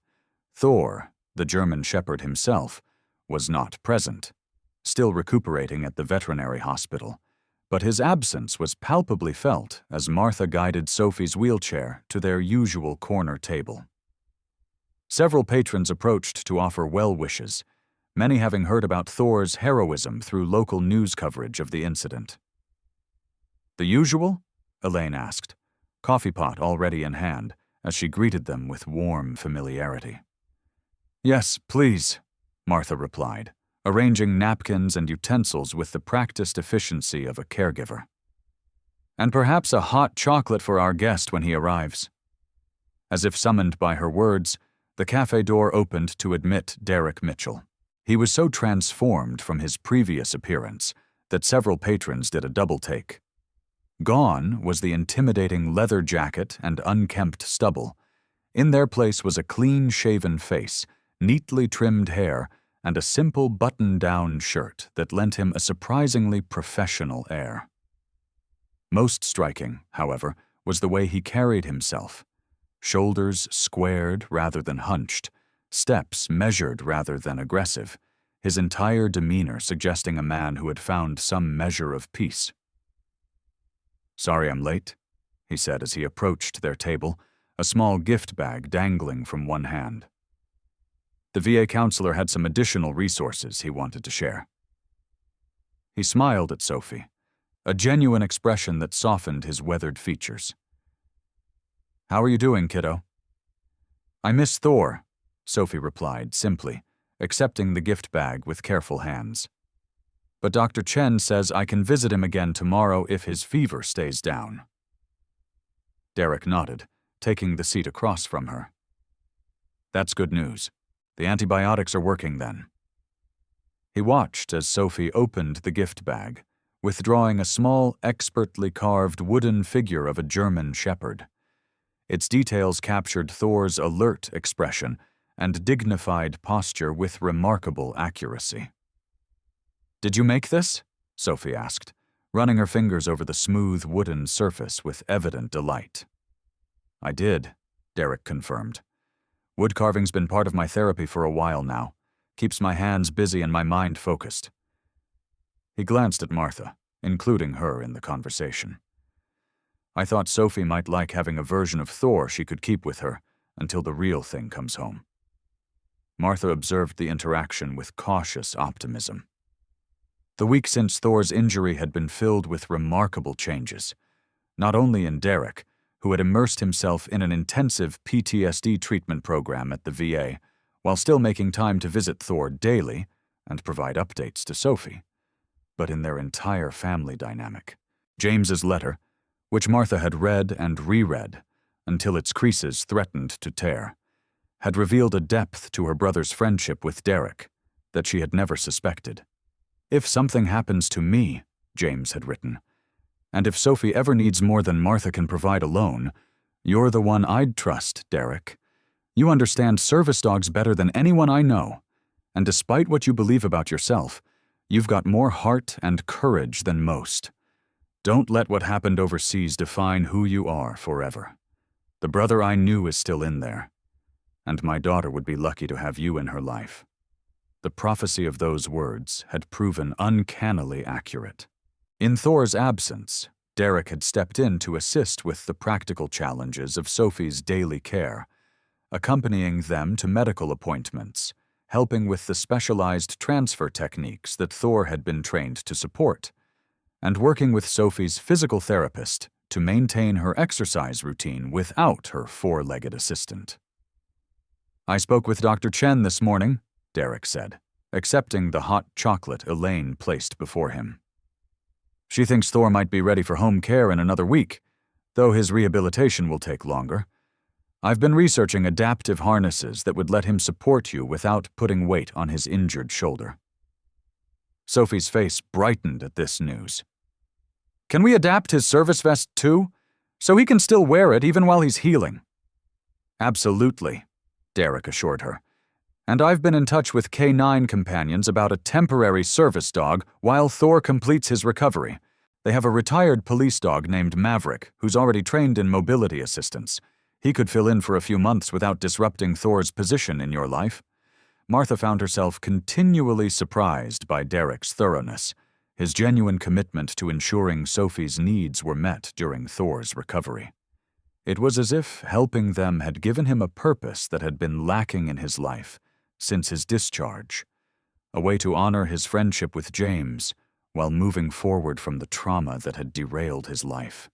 Thor, the German Shepherd himself, was not present, still recuperating at the veterinary hospital, but his absence was palpably felt as Martha guided Sophie's wheelchair to their usual corner table. Several patrons approached to offer well wishes, many having heard about Thor's heroism through local news coverage of the incident. The usual? Elaine asked, coffee pot already in hand, as she greeted them with warm familiarity. Yes, please, Martha replied, arranging napkins and utensils with the practiced efficiency of a caregiver. And perhaps a hot chocolate for our guest when he arrives. As if summoned by her words, the cafe door opened to admit Derek Mitchell. He was so transformed from his previous appearance that several patrons did a double take. Gone was the intimidating leather jacket and unkempt stubble. In their place was a clean-shaven face, neatly trimmed hair, and a simple button-down shirt that lent him a surprisingly professional air. Most striking, however, was the way he carried himself. Shoulders squared rather than hunched, steps measured rather than aggressive, his entire demeanor suggesting a man who had found some measure of peace. "Sorry I'm late," he said as he approached their table, a small gift bag dangling from one hand. The VA counselor had some additional resources he wanted to share. He smiled at Sophie, a genuine expression that softened his weathered features. "How are you doing, kiddo?" "I miss Thor," Sophie replied simply, accepting the gift bag with careful hands. "But Dr. Chen says I can visit him again tomorrow if his fever stays down." Derek nodded, taking the seat across from her. "That's good news. The antibiotics are working then." He watched as Sophie opened the gift bag, withdrawing a small, expertly carved wooden figure of a German shepherd. Its details captured Thor's alert expression and dignified posture with remarkable accuracy. "Did you make this?" Sophie asked, running her fingers over the smooth wooden surface with evident delight. "I did," Derek confirmed. "Wood carving's been part of my therapy for a while now. Keeps my hands busy and my mind focused." He glanced at Martha, including her in the conversation. "I thought Sophie might like having a version of Thor she could keep with her until the real thing comes home." Martha observed the interaction with cautious optimism. The week since Thor's injury had been filled with remarkable changes, not only in Derek, who had immersed himself in an intensive PTSD treatment program at the VA, while still making time to visit Thor daily and provide updates to Sophie, but in their entire family dynamic. James's letter, which Martha had read and reread until its creases threatened to tear, had revealed a depth to her brother's friendship with Derek that she had never suspected. "If something happens to me," James had written, "and if Sophie ever needs more than Martha can provide alone, you're the one I'd trust, Derek. You understand service dogs better than anyone I know, and despite what you believe about yourself, you've got more heart and courage than most. Don't let what happened overseas define who you are forever. The brother I knew is still in there, and my daughter would be lucky to have you in her life." The prophecy of those words had proven uncannily accurate. In Thor's absence, Derek had stepped in to assist with the practical challenges of Sophie's daily care, accompanying them to medical appointments, helping with the specialized transfer techniques that Thor had been trained to support, and working with Sophie's physical therapist to maintain her exercise routine without her four-legged assistant. "I spoke with Dr. Chen this morning," Derek said, accepting the hot chocolate Elaine placed before him. "She thinks Thor might be ready for home care in another week, though his rehabilitation will take longer. I've been researching adaptive harnesses that would let him support you without putting weight on his injured shoulder." Sophie's face brightened at this news. "Can we adapt his service vest too, so he can still wear it even while he's healing?" "Absolutely," Derek assured her. "And I've been in touch with K9 companions about a temporary service dog while Thor completes his recovery. They have a retired police dog named Maverick who's already trained in mobility assistance. He could fill in for a few months without disrupting Thor's position in your life." Martha found herself continually surprised by Derek's thoroughness, his genuine commitment to ensuring Sophie's needs were met during Thor's recovery. It was as if helping them had given him a purpose that had been lacking in his life since his discharge, a way to honor his friendship with James while moving forward from the trauma that had derailed his life.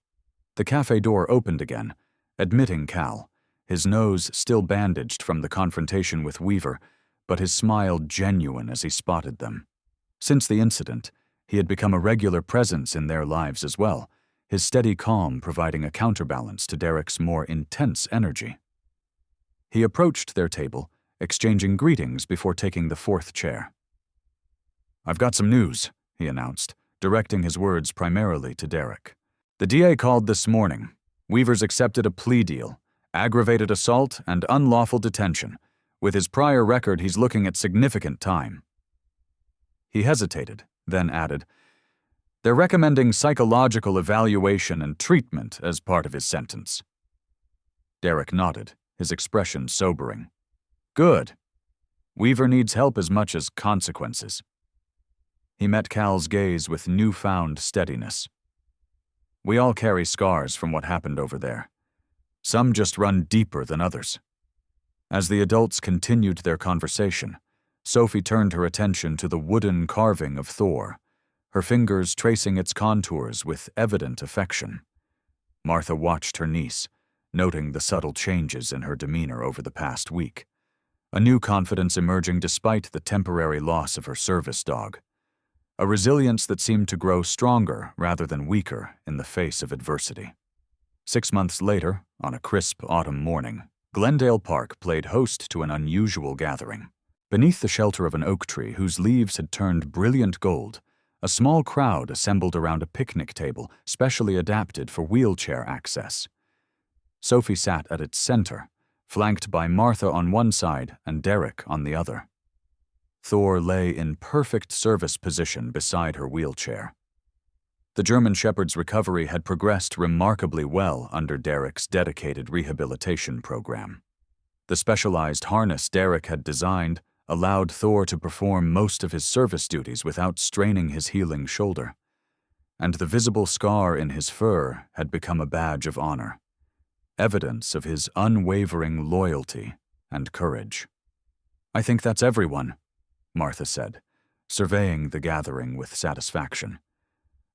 The cafe door opened again, admitting Cal, his nose still bandaged from the confrontation with Weaver, but his smile genuine as he spotted them. Since the incident, he had become a regular presence in their lives as well, his steady calm providing a counterbalance to Derek's more intense energy. He approached their table, exchanging greetings before taking the fourth chair. "I've got some news," he announced, directing his words primarily to Derek. "The DA called this morning. Weaver's accepted a plea deal, aggravated assault and unlawful detention. With his prior record, he's looking at significant time." He hesitated, then added, "They're recommending psychological evaluation and treatment as part of his sentence." Derek nodded, his expression sobering. "Good. Weaver needs help as much as consequences. He met Cal's gaze with newfound steadiness. We all carry scars from what happened over there. Some just run deeper than others. As the adults continued their conversation, Sophie turned her attention to the wooden carving of Thor, her fingers tracing its contours with evident affection. Martha watched her niece, noting the subtle changes in her demeanor over the past week, a new confidence emerging despite the temporary loss of her service dog, a resilience that seemed to grow stronger rather than weaker in the face of adversity. 6 months later, on a crisp autumn morning, Glendale Park played host to an unusual gathering. Beneath the shelter of an oak tree whose leaves had turned brilliant gold, a small crowd assembled around a picnic table specially adapted for wheelchair access. Sophie sat at its center, flanked by Martha on one side and Derek on the other. Thor lay in perfect service position beside her wheelchair. The German Shepherd's recovery had progressed remarkably well under Derek's dedicated rehabilitation program. The specialized harness Derek had designed allowed Thor to perform most of his service duties without straining his healing shoulder, and the visible scar in his fur had become a badge of honor, evidence of his unwavering loyalty and courage. "I think that's everyone," Martha said, surveying the gathering with satisfaction.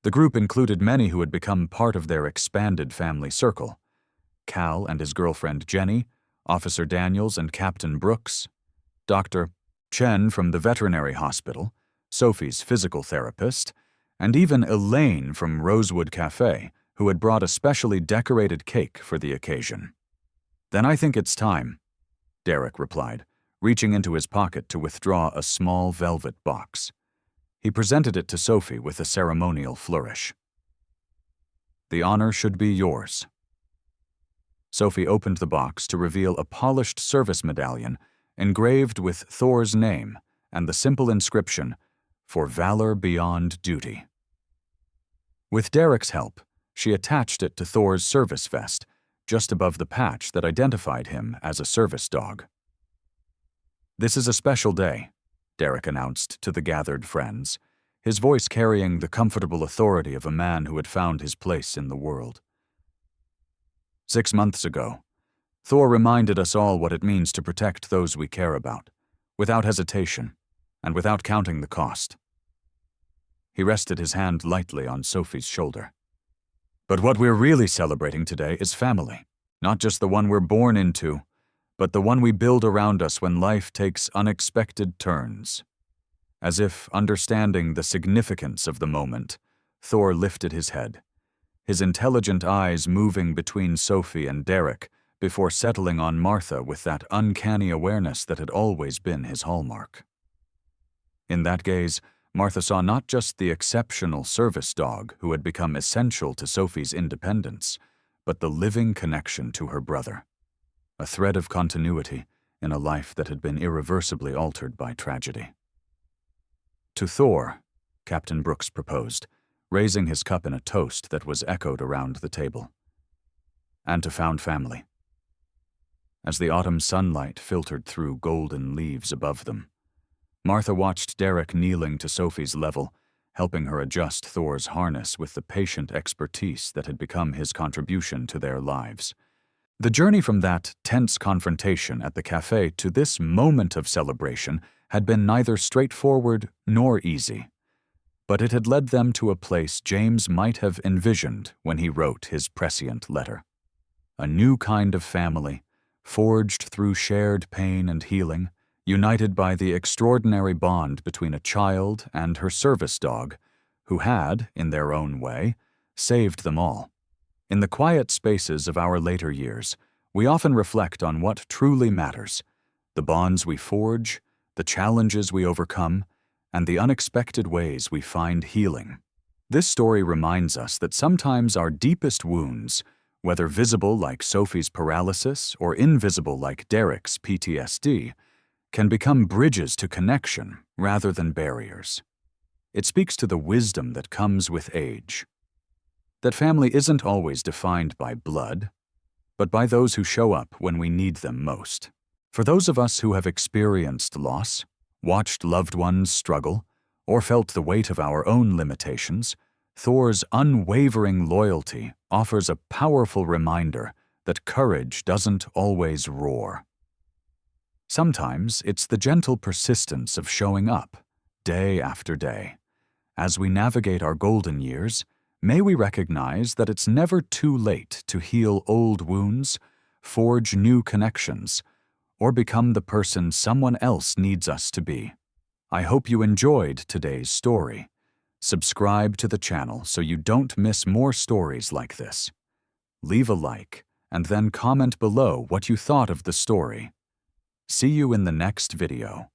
The group included many who had become part of their expanded family circle: Cal and his girlfriend Jenny, Officer Daniels and Captain Brooks, Dr. Chen from the veterinary hospital, Sophie's physical therapist, and even Elaine from Rosewood Cafe, who had brought a specially decorated cake for the occasion. "Then I think it's time," Derek replied, reaching into his pocket to withdraw a small velvet box. He presented it to Sophie with a ceremonial flourish. "The honor should be yours." Sophie opened the box to reveal a polished service medallion engraved with Thor's name and the simple inscription, "For valor beyond duty." With Derek's help, she attached it to Thor's service vest, just above the patch that identified him as a service dog. "This is a special day," Derek announced to the gathered friends, his voice carrying the comfortable authority of a man who had found his place in the world. 6 months ago, Thor reminded us all what it means to protect those we care about, without hesitation and without counting the cost. He rested his hand lightly on Sophie's shoulder. "But what we're really celebrating today is family, not just the one we're born into, but the one we build around us when life takes unexpected turns." As if understanding the significance of the moment, Thor lifted his head, his intelligent eyes moving between Sophie and Derek before settling on Martha with that uncanny awareness that had always been his hallmark. In that gaze, Martha saw not just the exceptional service dog who had become essential to Sophie's independence, but the living connection to her brother, a thread of continuity in a life that had been irreversibly altered by tragedy. "To Thor," Captain Brooks proposed, raising his cup in a toast that was echoed around the table. "And to found family." As the autumn sunlight filtered through golden leaves above them, Martha watched Derek kneeling to Sophie's level, helping her adjust Thor's harness with the patient expertise that had become his contribution to their lives. The journey from that tense confrontation at the cafe to this moment of celebration had been neither straightforward nor easy, but it had led them to a place James might have envisioned when he wrote his prescient letter. A new kind of family, forged through shared pain and healing, united by the extraordinary bond between a child and her service dog, who had, in their own way, saved them all. In the quiet spaces of our later years, we often reflect on what truly matters: the bonds we forge, the challenges we overcome, and the unexpected ways we find healing. This story reminds us that sometimes our deepest wounds, whether visible like Sophie's paralysis or invisible like Derek's PTSD, can become bridges to connection rather than barriers. It speaks to the wisdom that comes with age. That family isn't always defined by blood, but by those who show up when we need them most. For those of us who have experienced loss, watched loved ones struggle, or felt the weight of our own limitations, Thor's unwavering loyalty offers a powerful reminder that courage doesn't always roar. Sometimes it's the gentle persistence of showing up, day after day. As we navigate our golden years, may we recognize that it's never too late to heal old wounds, forge new connections, or become the person someone else needs us to be. I hope you enjoyed today's story. Subscribe to the channel so you don't miss more stories like this. Leave a like, and then comment below what you thought of the story. See you in the next video.